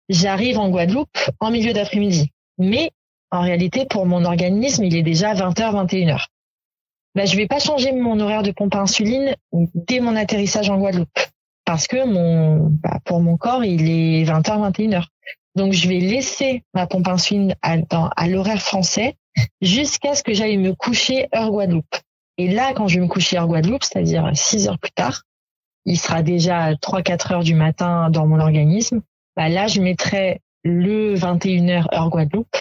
j'arrive en Guadeloupe en milieu d'après-midi. Mais en réalité, pour mon organisme, il est déjà 20h, 21h. Je vais pas changer mon horaire de pompe à insuline dès mon atterrissage en Guadeloupe. Parce que pour mon corps, il est 20h, 21h. Donc, je vais laisser ma pompe à insuline à l'horaire français jusqu'à ce que j'aille me coucher heure Guadeloupe. Et là, quand je vais me coucher heure Guadeloupe, c'est-à-dire 6 heures plus tard, il sera déjà 3-4 heures du matin dans mon organisme. Là, je mettrai le 21h heure Guadeloupe.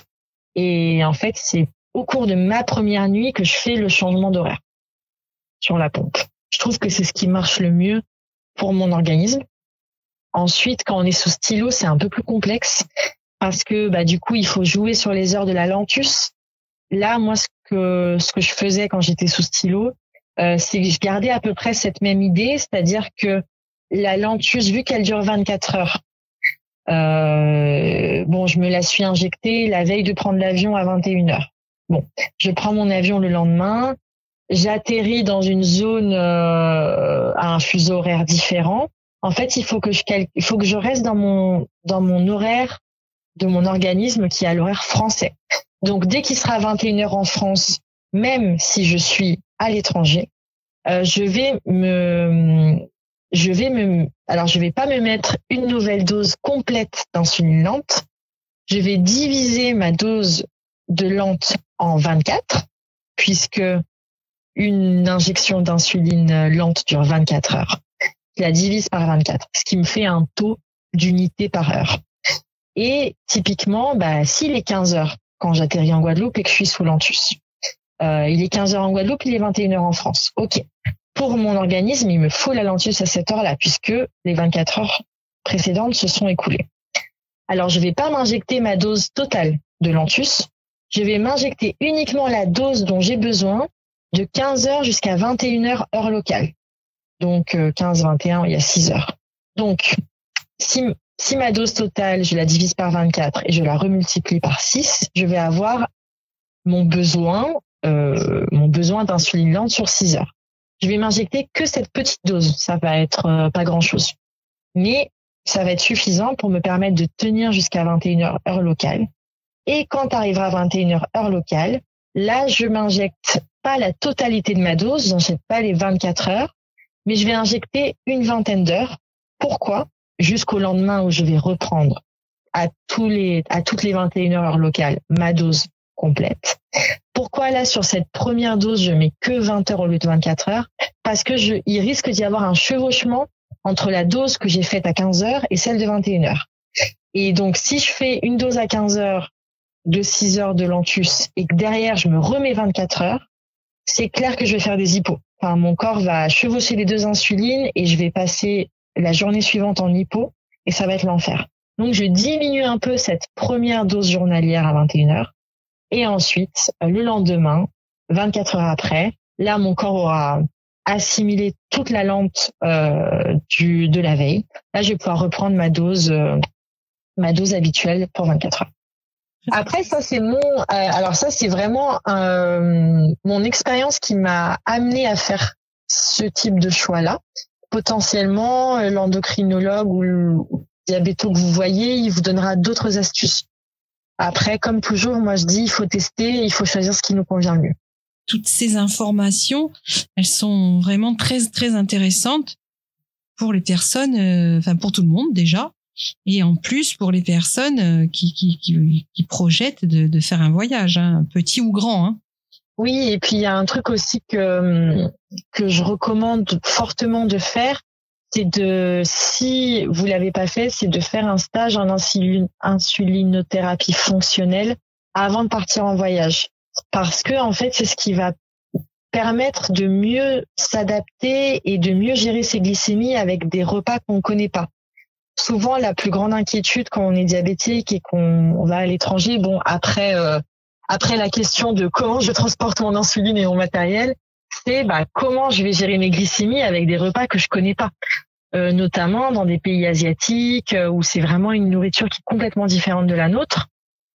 Et en fait, c'est au cours de ma première nuit que je fais le changement d'horaire sur la pompe. Je trouve que c'est ce qui marche le mieux pour mon organisme. Ensuite, quand on est sous stylo, c'est un peu plus complexe parce que du coup, il faut jouer sur les heures de la Lantus. Là, moi, ce que je faisais quand j'étais sous stylo, c'est que je gardais à peu près cette même idée, c'est-à-dire que la Lantus, vu qu'elle dure 24 heures, je me la suis injectée la veille de prendre l'avion à 21h. Bon, je prends mon avion le lendemain, j'atterris dans une zone à un fuseau horaire différent. En fait, il faut que je reste dans mon horaire de mon organisme qui est à l'horaire français. Donc, dès qu'il sera 21h en France, même si je suis à l'étranger, je vais pas me mettre une nouvelle dose complète d'insuline lente. Je vais diviser ma dose de lente en 24, puisque une injection d'insuline lente dure 24 heures. Je la divise par 24, ce qui me fait un taux d'unité par heure. Et typiquement, s'il est 15 heures quand j'atterris en Guadeloupe et que je suis sous Lantus, il est 15 heures en Guadeloupe, il est 21 heures en France. Ok. Pour mon organisme, il me faut la Lantus à cette heure-là, puisque les 24 heures précédentes se sont écoulées. Alors, je vais pas m'injecter ma dose totale de Lantus. Je vais m'injecter uniquement la dose dont j'ai besoin de 15 heures jusqu'à 21 heures heure locale. Donc, 15-21, il y a 6 heures. Donc, si ma dose totale, je la divise par 24 et je la remultiplie par 6, je vais avoir mon besoin d'insuline lente sur 6 heures. Je vais m'injecter que cette petite dose. Ça va être pas grand-chose. Mais ça va être suffisant pour me permettre de tenir jusqu'à 21h heure locale. Et quand arrivera 21h heure locale, là, je m'injecte pas la totalité de ma dose, j'injecte pas les 24 heures, mais je vais injecter une vingtaine d'heures. Pourquoi? Jusqu'au lendemain où je vais reprendre à toutes les 21h heure locale ma dose complète. Pourquoi là, sur cette première dose, je mets que 20 heures au lieu de 24 heures? Parce que il risque d'y avoir un chevauchement entre la dose que j'ai faite à 15 heures et celle de 21 heures. Et donc, si je fais une dose à 15 heures de 6 heures de Lantus et que derrière, je me remets 24 heures, c'est clair que je vais faire des hypos. Enfin, mon corps va chevaucher les deux insulines et je vais passer la journée suivante en hypo et ça va être l'enfer. Donc, je diminue un peu cette première dose journalière à 21 heures. Et ensuite, le lendemain, 24 heures après, là, mon corps aura assimilé toute la lente de la veille. Là, je vais pouvoir reprendre ma dose habituelle pour 24 heures. Après, ça, c'est c'est vraiment mon expérience qui m'a amené à faire ce type de choix-là. Potentiellement, l'endocrinologue ou le diabéto que vous voyez, il vous donnera d'autres astuces. Après, comme toujours, moi je dis, il faut tester, il faut choisir ce qui nous convient le mieux. Toutes ces informations, elles sont vraiment très, très intéressantes pour les personnes, pour tout le monde déjà, et en plus pour les personnes qui projettent de faire un voyage, petit ou grand. Oui, et puis il y a un truc aussi que je recommande fortement de faire, si vous l'avez pas fait, c'est de faire un stage en insulinothérapie fonctionnelle avant de partir en voyage. Parce que, en fait, c'est ce qui va permettre de mieux s'adapter et de mieux gérer ses glycémies avec des repas qu'on connaît pas. Souvent, la plus grande inquiétude quand on est diabétique et qu'on va à l'étranger, après la question de comment je transporte mon insuline et mon matériel, c'est comment je vais gérer mes glycémies avec des repas que je connais pas, notamment dans des pays asiatiques où c'est vraiment une nourriture qui est complètement différente de la nôtre.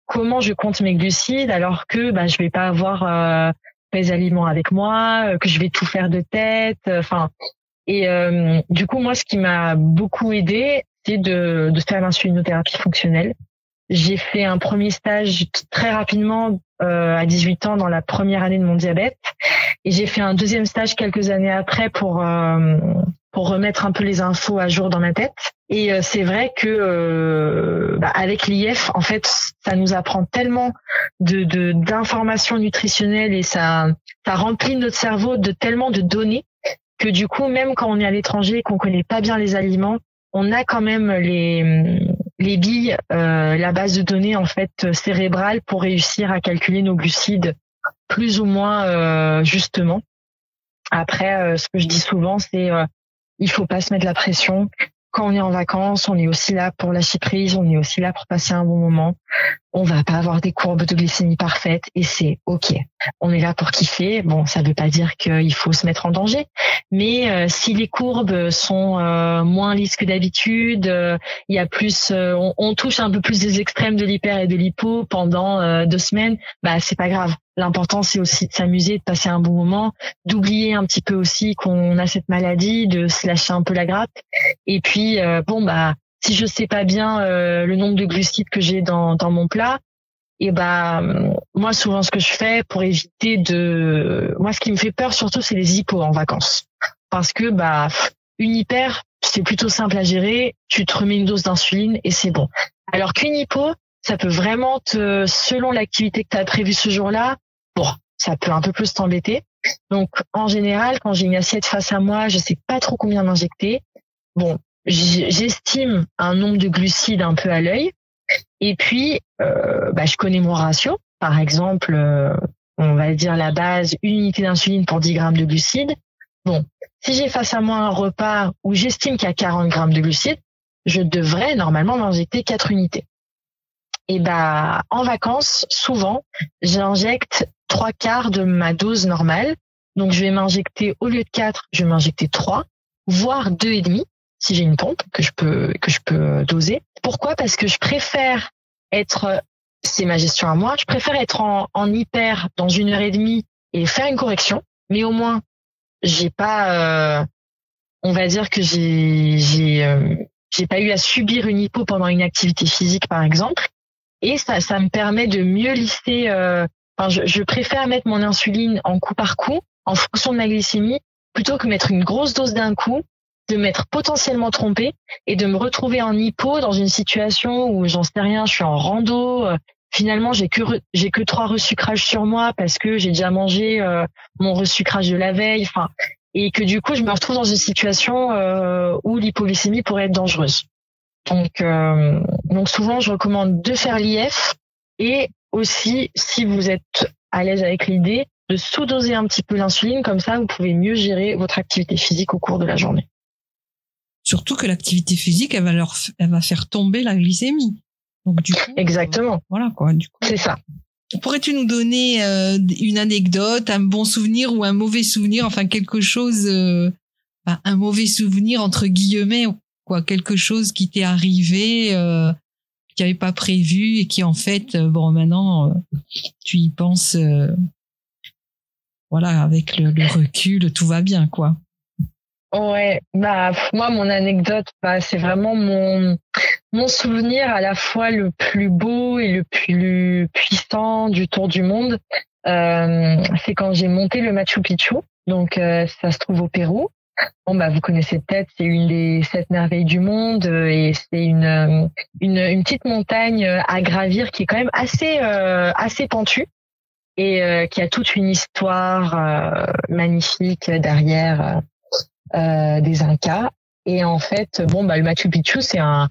Comment je compte mes glucides alors que je vais pas avoir mes aliments avec moi, que je vais tout faire de tête, du coup moi ce qui m'a beaucoup aidé c'est de faire l'insulinothérapie fonctionnelle. J'ai fait un premier stage très rapidement à 18 ans dans la première année de mon diabète et j'ai fait un deuxième stage quelques années après pour remettre un peu les infos à jour dans ma tête. Et c'est vrai que avec l'IF, en fait, ça nous apprend tellement d'informations nutritionnelles et ça remplit notre cerveau de tellement de données que du coup, même quand on est à l'étranger et qu'on connaît pas bien les aliments, on a quand même les billes, la base de données en fait cérébrale pour réussir à calculer nos glucides plus ou moins justement. Après, ce que je dis souvent, c'est il faut pas se mettre la pression. Quand on est en vacances, on est aussi là pour lâcher prise, on est aussi là pour passer un bon moment. On va pas avoir des courbes de glycémie parfaites et c'est ok. On est là pour kiffer. Bon, ça veut pas dire qu'il faut se mettre en danger, mais si les courbes sont moins lisses que d'habitude, il y a plus, on touche un peu plus des extrêmes de l'hyper et de l'hypo pendant 2 semaines, c'est pas grave. L'important c'est aussi de s'amuser, de passer un bon moment, d'oublier un petit peu aussi qu'on a cette maladie, de se lâcher un peu la grappe. Et puis si je sais pas bien le nombre de glucides que j'ai dans mon plat, et moi souvent ce que je fais pour éviter moi ce qui me fait peur surtout c'est les hypos en vacances, parce que une hyper c'est plutôt simple à gérer, tu te remets une dose d'insuline et c'est bon. Alors qu'une hypo, ça peut vraiment selon l'activité que tu as prévue ce jour-là, ça peut un peu plus t'embêter. Donc en général, quand j'ai une assiette face à moi, je sais pas trop combien m'injecter. J'estime un nombre de glucides un peu à l'œil. Et puis, je connais mon ratio. Par exemple, on va dire la base, 1 unité d'insuline pour 10 grammes de glucides. Si j'ai face à moi un repas où j'estime qu'il y a 40 grammes de glucides, je devrais normalement m'injecter 4 unités. Et en vacances, souvent, j'injecte 3/4 de ma dose normale. Donc, je vais m'injecter, au lieu de 4, je vais m'injecter 3, voire 2,5. Si j'ai une pompe que je peux doser. Pourquoi? Parce que je préfère c'est ma gestion à moi, je préfère être en hyper dans 1h30 et faire une correction, mais au moins j'ai pas on va dire que j'ai pas eu à subir une hypo pendant une activité physique par exemple, et ça me permet de mieux lisser je préfère mettre mon insuline en coup par coup en fonction de ma glycémie plutôt que mettre une grosse dose d'un coup, de m'être potentiellement trompée et de me retrouver en hypo dans une situation où j'en sais rien, je suis en rando, finalement j'ai que 3 resucrages sur moi parce que j'ai déjà mangé mon resucrage de la veille, et que du coup je me retrouve dans une situation où l'hypoglycémie pourrait être dangereuse. Donc souvent je recommande de faire l'IF et aussi si vous êtes à l'aise avec l'idée de sous-doser un petit peu l'insuline, comme ça vous pouvez mieux gérer votre activité physique au cours de la journée. Surtout que l'activité physique, elle va faire tomber la glycémie. Donc du coup, exactement. Voilà quoi. Du coup, c'est ça. Pourrais-tu nous donner une anecdote, un bon souvenir ou un mauvais souvenir, enfin quelque chose, un mauvais souvenir entre guillemets, quoi, quelque chose qui t'est arrivé, qui n'avait pas prévu et qui en fait, maintenant, tu y penses, avec le recul, tout va bien, quoi. Ouais, moi mon anecdote, c'est vraiment mon souvenir à la fois le plus beau et le plus puissant du tour du monde. C'est quand j'ai monté le Machu Picchu. Donc ça se trouve au Pérou. Vous connaissez peut-être, c'est une des 7 merveilles du monde et c'est une petite montagne à gravir qui est quand même assez pentue et qui a toute une histoire magnifique derrière. Des Incas, et en fait le Machu Picchu ça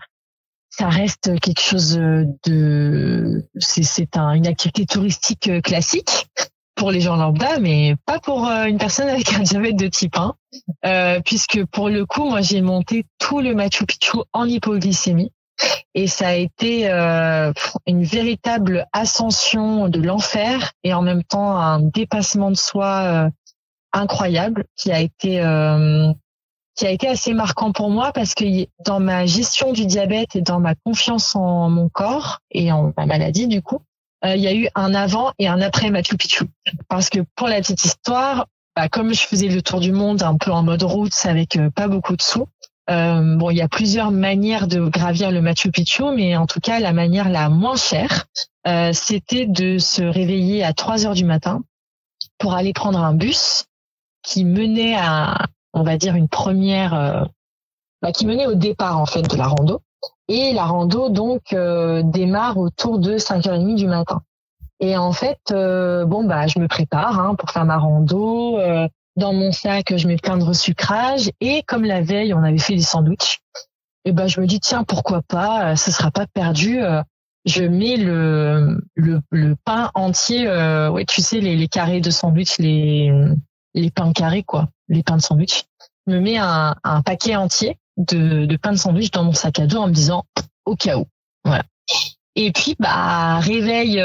reste quelque chose c'est une activité touristique classique pour les gens lambda, mais pas pour une personne avec un diabète de type 1, puisque pour le coup moi j'ai monté tout le Machu Picchu en hypoglycémie et ça a été une véritable ascension de l'enfer et en même temps un dépassement de soi incroyable qui a été assez marquant pour moi parce que dans ma gestion du diabète et dans ma confiance en mon corps et en ma maladie du coup, il y a eu un avant et un après Machu Picchu. Parce que pour la petite histoire, comme je faisais le tour du monde un peu en mode route avec pas beaucoup de sous, il y a plusieurs manières de gravir le Machu Picchu, mais en tout cas la manière la moins chère, c'était de se réveiller à 3 heures du matin pour aller prendre un bus qui menait à, on va dire, une première, qui menait au départ en fait de la rando. Et la rando donc démarre autour de 5h30 du matin. Et en fait, je me prépare pour faire ma rando. Dans mon sac, je mets plein de resucrage. Et comme la veille, on avait fait des sandwichs, et je me dis tiens pourquoi pas, ce sera pas perdu. Je mets le pain entier, tu sais les carrés de sandwich, les pains carrés quoi, les pains de sandwich. Je me mets un paquet entier de pain de sandwich dans mon sac à dos en me disant au cas où. Voilà. Et puis réveil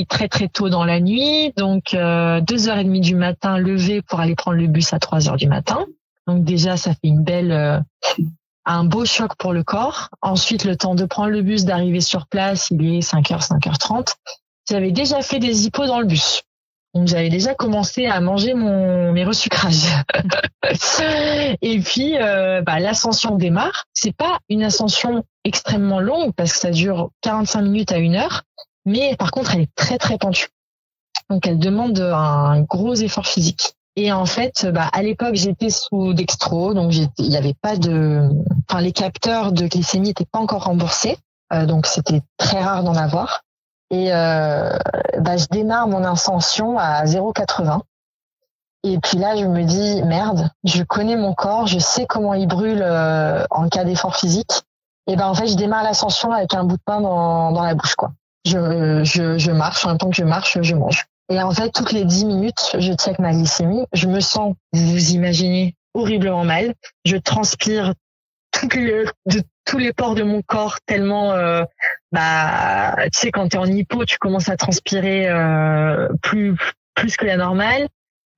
très très tôt dans la nuit, donc 2h30 du matin levé pour aller prendre le bus à 3h du matin. Donc déjà ça fait un beau choc pour le corps. Ensuite le temps de prendre le bus, d'arriver sur place, il est 5h30. J'avais déjà fait des hippos dans le bus. Donc j'avais déjà commencé à manger mes resucrages. Et puis l'ascension démarre. C'est pas une ascension extrêmement longue parce que ça dure 45 minutes à 1 heure, mais par contre elle est très très pentue. Donc elle demande un gros effort physique. Et en fait, à l'époque j'étais sous dextro, donc il y avait pas les capteurs de glycémie n'étaient pas encore remboursés, donc c'était très rare d'en avoir. Et je démarre mon ascension à 0,80. Et puis là, je me dis, merde, je connais mon corps, je sais comment il brûle en cas d'effort physique. Et en fait, je démarre l'ascension avec un bout de pain dans la bouche, quoi. Je marche, en même temps que je marche, je mange. Et en fait, toutes les 10 minutes, je check ma glycémie. Je me sens, vous imaginez, horriblement mal. Je transpire de tous les pores de mon corps tellement tu sais quand t'es en hypo tu commences à transpirer plus que la normale.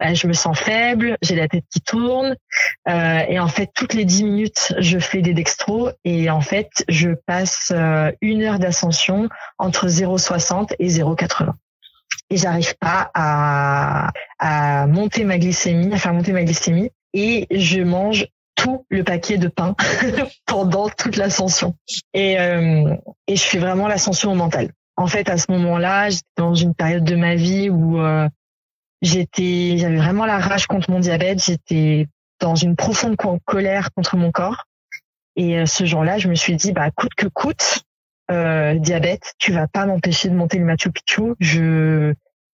Je me sens faible, j'ai la tête qui tourne et en fait toutes les 10 minutes je fais des dextros et en fait je passe 1 heure d'ascension entre 0,60 et 0,80 et j'arrive pas à faire monter ma glycémie et je mange tout le paquet de pain pendant toute l'ascension. Et je fais vraiment l'ascension au mental. En fait, à ce moment-là, j'étais dans une période de ma vie où j'avais vraiment la rage contre mon diabète. J'étais dans une profonde colère contre mon corps. Et ce jour-là, je me suis dit, coûte que coûte, diabète, tu vas pas m'empêcher de monter le Machu Picchu.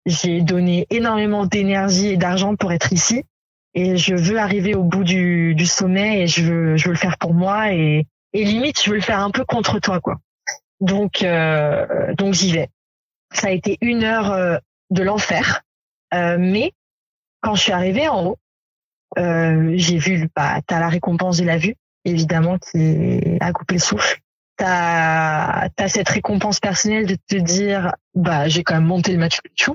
J'ai donné énormément d'énergie et d'argent pour être ici. Et je veux arriver au bout du sommet et je veux le faire pour moi et limite je veux le faire un peu contre toi quoi. Donc j'y vais. Ça a été 1 heure de l'enfer, mais quand je suis arrivée en haut, j'ai vu t'as la récompense de la vue évidemment qui est à couper le souffle. T'as cette récompense personnelle de te dire j'ai quand même monté le Machu Picchu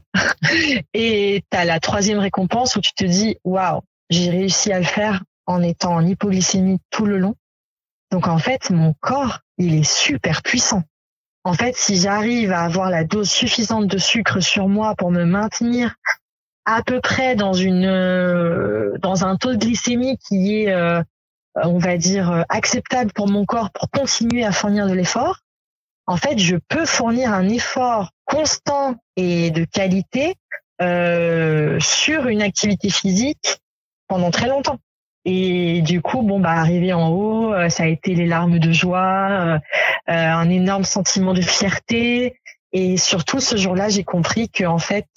et t'as la 3e récompense où tu te dis waouh, j'ai réussi à le faire en étant en hypoglycémie tout le long. Donc en fait mon corps il est super puissant. En fait si j'arrive à avoir la dose suffisante de sucre sur moi pour me maintenir à peu près dans un taux de glycémie qui est on va dire acceptable pour mon corps pour continuer à fournir de l'effort, en fait je peux fournir un effort constant et de qualité sur une activité physique pendant très longtemps. Et du coup arrivé en haut, ça a été les larmes de joie, un énorme sentiment de fierté et surtout ce jour-là j'ai compris que en fait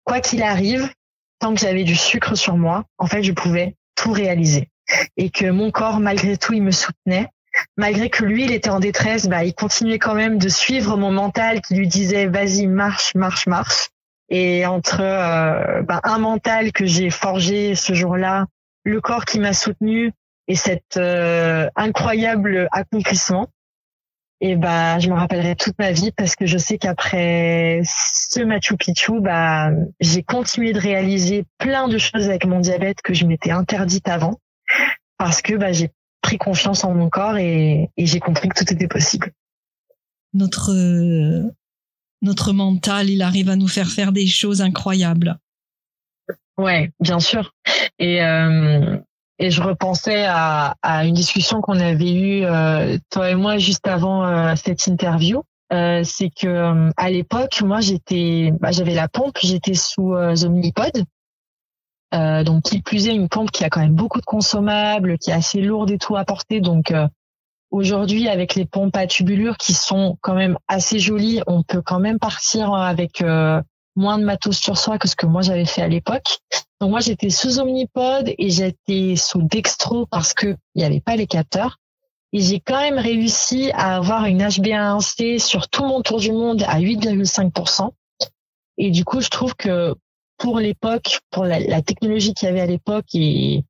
quoi qu'il arrive, tant que j'avais du sucre sur moi, en fait je pouvais tout réaliser. Et que mon corps, malgré tout, il me soutenait. Malgré que lui, il était en détresse, il continuait quand même de suivre mon mental qui lui disait « vas-y, marche, marche, marche ». Et entre un mental que j'ai forgé ce jour-là, le corps qui m'a soutenu et cet incroyable accomplissement, Et je me rappellerai toute ma vie parce que je sais qu'après ce Machu Picchu, j'ai continué de réaliser plein de choses avec mon diabète que je m'étais interdite avant parce que j'ai pris confiance en mon corps et j'ai compris que tout était possible. Notre mental, il arrive à nous faire des choses incroyables. Ouais, bien sûr. Et je repensais à une discussion qu'on avait eue, toi et moi, juste avant cette interview. C'est que à l'époque, moi, j'avais la pompe, j'étais sous Omnipod. Donc, qui plus est, une pompe qui a quand même beaucoup de consommables, qui est assez lourde et tout à porter. Donc, aujourd'hui, avec les pompes à tubulure qui sont quand même assez jolies, on peut quand même partir avec moins de matos sur soi que ce que moi j'avais fait à l'époque. Donc moi j'étais sous Omnipod et j'étais sous Dextro parce que il n'y avait pas les capteurs. Et j'ai quand même réussi à avoir une HbA1c sur tout mon tour du monde à 8,5%. Et du coup je trouve que pour l'époque, pour la technologie qu'il y avait à l'époque et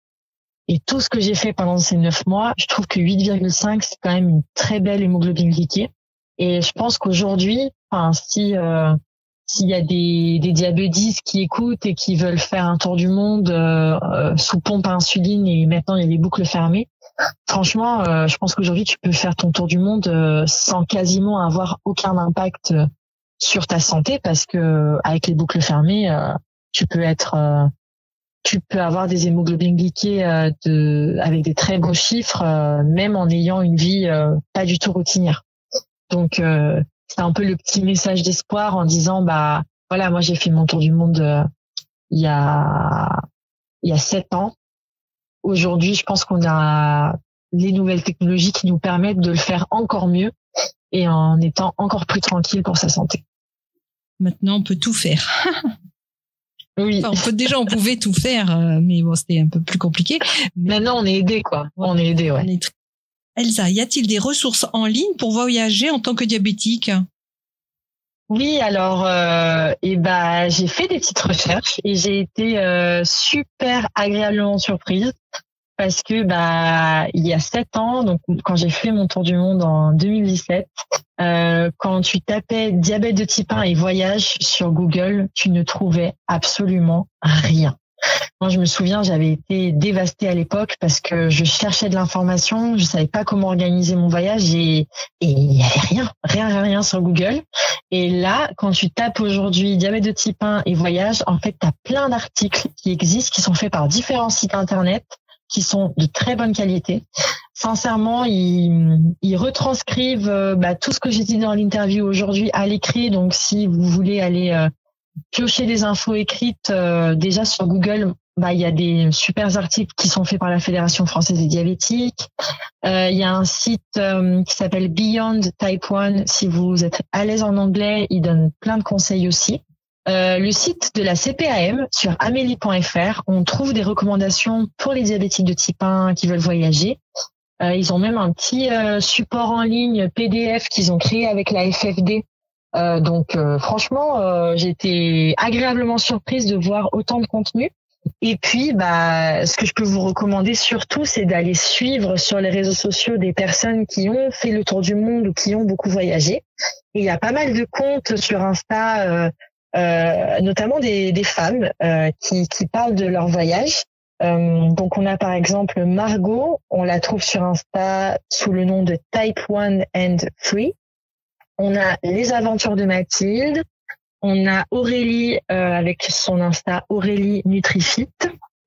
tout ce que j'ai fait pendant ces 9 mois, je trouve que 8,5 c'est quand même une très belle hémoglobine glyquée. Et je pense qu'aujourd'hui, s'il y a des diabétistes qui écoutent et qui veulent faire un tour du monde sous pompe à insuline et maintenant il y a les boucles fermées, franchement, je pense qu'aujourd'hui tu peux faire ton tour du monde sans quasiment avoir aucun impact sur ta santé parce que avec les boucles fermées, tu peux avoir des hémoglobines glyquées avec des très beaux chiffres, même en ayant une vie pas du tout routinière. Donc c'est un peu le petit message d'espoir en disant voilà, moi j'ai fait mon tour du monde il y a 7 ans. Aujourd'hui, je pense qu'on a les nouvelles technologies qui nous permettent de le faire encore mieux et en étant encore plus tranquille pour sa santé. Maintenant, on peut tout faire. Oui. Enfin, on pouvait tout faire, mais bon, c'était un peu plus compliqué. Maintenant, on est aidé, quoi. On est aidé, ouais. Elsa, y a-t-il des ressources en ligne pour voyager en tant que diabétique? Oui, alors, j'ai fait des petites recherches et j'ai été super agréablement surprise parce que il y a 7 ans, donc quand j'ai fait mon tour du monde en 2017, quand tu tapais diabète de type 1 et voyage sur Google, tu ne trouvais absolument rien. Moi, je me souviens, j'avais été dévastée à l'époque parce que je cherchais de l'information, je savais pas comment organiser mon voyage et il y avait rien sur Google. Et là, quand tu tapes aujourd'hui diabète de type 1 et voyage, en fait, tu as plein d'articles qui existent, qui sont faits par différents sites internet, qui sont de très bonne qualité. Sincèrement, ils retranscrivent tout ce que j'ai dit dans l'interview aujourd'hui à l'écrit. Donc, si vous voulez aller piocher des infos écrites déjà sur Google, il y a des super articles qui sont faits par la Fédération française des diabétiques. Il y a un site qui s'appelle Beyond Type 1. Si vous êtes à l'aise en anglais, il donne plein de conseils aussi. Le site de la CPAM sur amélie.fr, on trouve des recommandations pour les diabétiques de type 1 qui veulent voyager. Ils ont même un petit support en ligne PDF qu'ils ont créé avec la FFD. Donc franchement, j'ai été agréablement surprise de voir autant de contenu. Et puis, ce que je peux vous recommander surtout, c'est d'aller suivre sur les réseaux sociaux des personnes qui ont fait le tour du monde ou qui ont beaucoup voyagé. Et il y a pas mal de comptes sur Insta, notamment des femmes qui parlent de leur voyage. Donc, on a par exemple Margot, on la trouve sur Insta sous le nom de Type 1 and Free. On a les aventures de Mathilde. On a Aurélie avec son Insta Aurélie Nutrifit.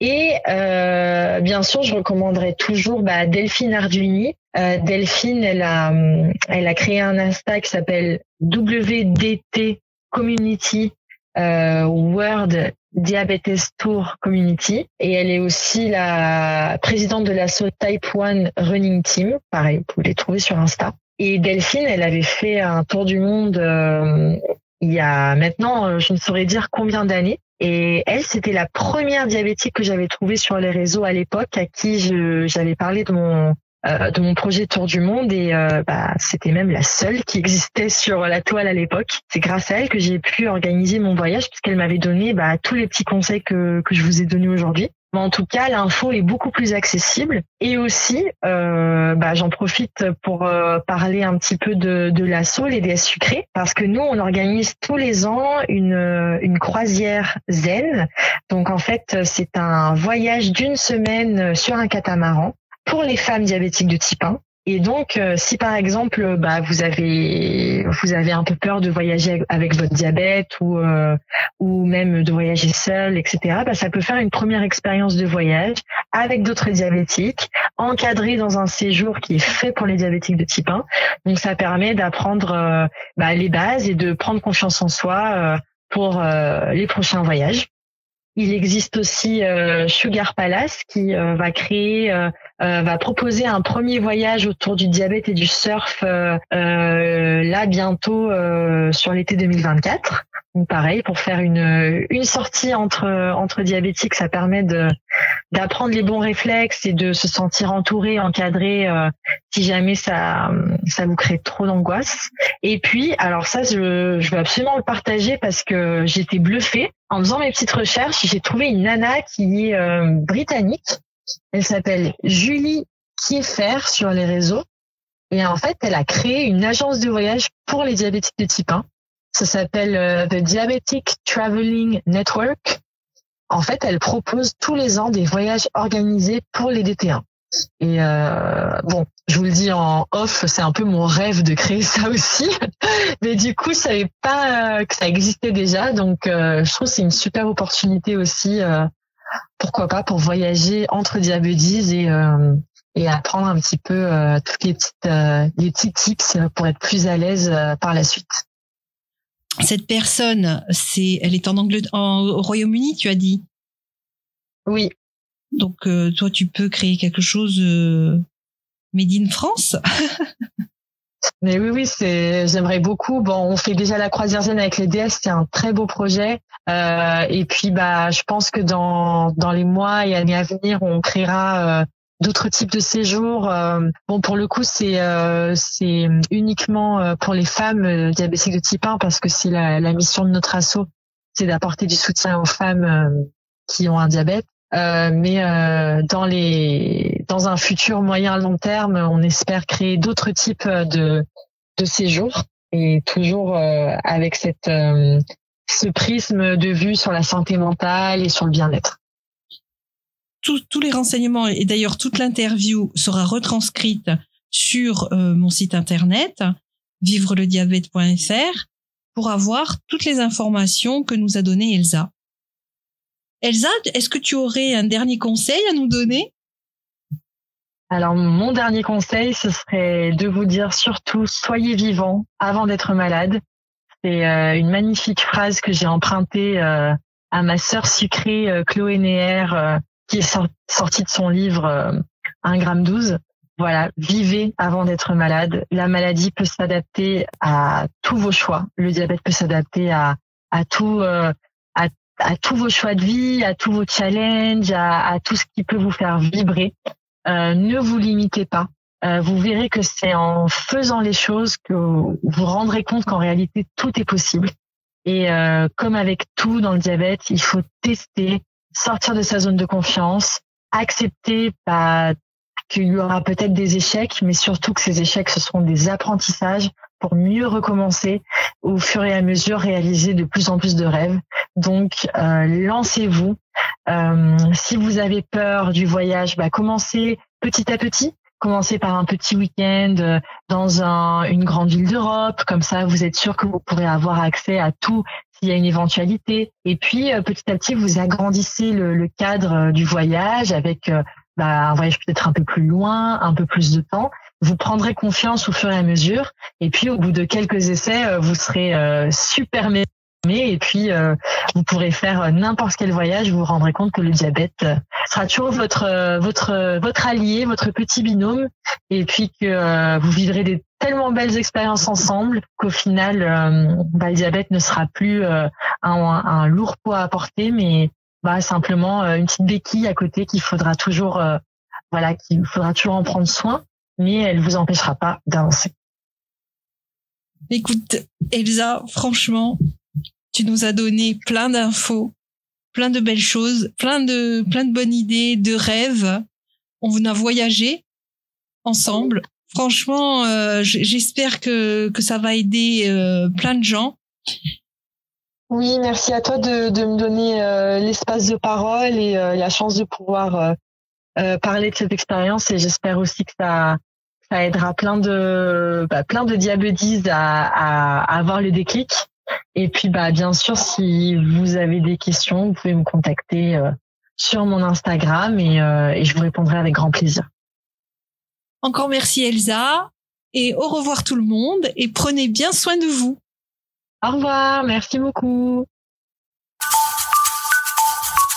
Et bien sûr, je recommanderais toujours Delphine Arduini. Delphine, elle a créé un Insta qui s'appelle WDT Community World Diabetes Tour Community. Et elle est aussi la présidente de l'asso Type 1 Running Team. Pareil, vous pouvez les trouver sur Insta. Et Delphine, elle avait fait un tour du monde il y a maintenant, je ne saurais dire combien d'années. Et elle, c'était la première diabétique que j'avais trouvée sur les réseaux à l'époque, à qui j'avais parlé de mon projet Tour du Monde. Et c'était même la seule qui existait sur la toile à l'époque. C'est grâce à elle que j'ai pu organiser mon voyage, puisqu'elle m'avait donné tous les petits conseils que je vous ai donnés aujourd'hui. Mais en tout cas, l'info est beaucoup plus accessible. Et aussi, j'en profite pour parler un petit peu de l'asso, les déesses sucrées, parce que nous, on organise tous les ans une croisière zen. Donc en fait, c'est un voyage d'1 semaine sur un catamaran pour les femmes diabétiques de type 1. Et donc, si par exemple, vous avez un peu peur de voyager avec votre diabète ou même de voyager seul, etc., ça peut faire une première expérience de voyage avec d'autres diabétiques, encadré dans un séjour qui est fait pour les diabétiques de type 1. Donc, ça permet d'apprendre les bases et de prendre confiance en soi pour les prochains voyages. Il existe aussi Sugar Palace qui va proposer un premier voyage autour du diabète et du surf là bientôt sur l'été 2024. Donc pareil, pour faire une sortie entre diabétiques, ça permet d'apprendre les bons réflexes et de se sentir entouré, encadré si jamais ça vous crée trop d'angoisse. Et puis, alors ça, je veux absolument le partager parce que j'étais bluffée. En faisant mes petites recherches, j'ai trouvé une nana qui est britannique. Elle s'appelle Julie Kieffer sur les réseaux. Et en fait, elle a créé une agence de voyage pour les diabétiques de type 1. Ça s'appelle The Diabetic Traveling Network. En fait, elle propose tous les ans des voyages organisés pour les DT1. Et je vous le dis en off, c'est un peu mon rêve de créer ça aussi. Mais du coup, je savais pas que ça existait déjà. Donc, je trouve que c'est une super opportunité aussi, pourquoi pas, pour voyager entre diabétiques et apprendre un petit peu toutes les petits tips pour être plus à l'aise par la suite. Cette personne, elle est au Royaume-Uni, tu as dit? Oui. Donc, toi, tu peux créer quelque chose made in France. Mais oui, j'aimerais beaucoup. Bon, on fait déjà la croisière zen avec les DS, c'est un très beau projet. Et puis, je pense que dans les mois et années à venir, on créera d'autres types de séjours. Pour le coup, c'est uniquement pour les femmes diabétiques de type 1 parce que c'est la mission de notre asso, c'est d'apporter du soutien aux femmes qui ont un diabète. Mais dans un futur moyen long terme, on espère créer d'autres types de séjours et toujours avec ce prisme de vue sur la santé mentale et sur le bien-être. Tous les renseignements et d'ailleurs toute l'interview sera retranscrite sur mon site internet vivrelediabète.fr pour avoir toutes les informations que nous a données Elsa. Elsa, est-ce que tu aurais un dernier conseil à nous donner? Alors, mon dernier conseil, ce serait de vous dire surtout, soyez vivant avant d'être malade. C'est une magnifique phrase que j'ai empruntée à ma sœur sucrée, Chloé Neher, qui est sortie de son livre 1,12 g. Voilà, vivez avant d'être malade. La maladie peut s'adapter à tous vos choix. Le diabète peut s'adapter à tous vos choix de vie, à tous vos challenges, à tout ce qui peut vous faire vibrer. Ne vous limitez pas. Vous verrez que c'est en faisant les choses que vous vous rendrez compte qu'en réalité, tout est possible. Et comme avec tout dans le diabète, il faut tester, sortir de sa zone de confiance, accepter qu'il y aura peut-être des échecs, mais surtout que ces échecs, ce seront des apprentissages pour mieux recommencer, au fur et à mesure réaliser de plus en plus de rêves. Donc, lancez-vous. Si vous avez peur du voyage, commencez petit à petit. Commencez par un petit week-end dans une grande ville d'Europe. Comme ça, vous êtes sûr que vous pourrez avoir accès à tout s'il y a une éventualité. Et puis, petit à petit, vous agrandissez le cadre du voyage avec un voyage peut-être un peu plus loin, un peu plus de temps. Vous prendrez confiance au fur et à mesure. Et puis, au bout de quelques essais, vous serez super aimé. Et puis, vous pourrez faire n'importe quel voyage. Vous vous rendrez compte que le diabète sera toujours votre allié, votre petit binôme. Et puis que vous vivrez des tellement belles expériences ensemble qu'au final, le diabète ne sera plus un lourd poids à porter, mais simplement une petite béquille à côté qu'il faudra toujours en prendre soin, mais elle vous empêchera pas d'avancer. Écoute, Elsa, franchement, tu nous as donné plein d'infos plein de belles choses, plein de bonnes idées, de rêves. On a voyagé ensemble. Franchement, j'espère que ça va aider plein de gens. Oui, merci à toi de me donner l'espace de parole et la chance de pouvoir parler de cette expérience, et j'espère aussi que ça aidera plein de diabétises à avoir le déclic. Et puis bien sûr, si vous avez des questions, vous pouvez me contacter sur mon Instagram et je vous répondrai avec grand plaisir. Encore merci Elsa, et au revoir tout le monde, et prenez bien soin de vous. Au revoir, merci beaucoup.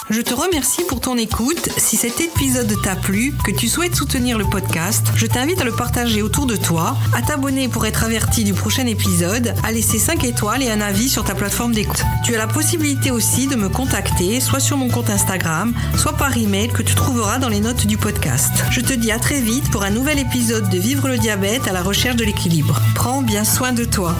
Je te remercie pour ton écoute. Si cet épisode t'a plu, que tu souhaites soutenir le podcast, je t'invite à le partager autour de toi, à t'abonner pour être averti du prochain épisode, à laisser 5 étoiles et un avis sur ta plateforme d'écoute. Tu as la possibilité aussi de me contacter, soit sur mon compte Instagram, soit par email que tu trouveras dans les notes du podcast. Je te dis à très vite pour un nouvel épisode de Vivre le diabète à la recherche de l'équilibre. Prends bien soin de toi.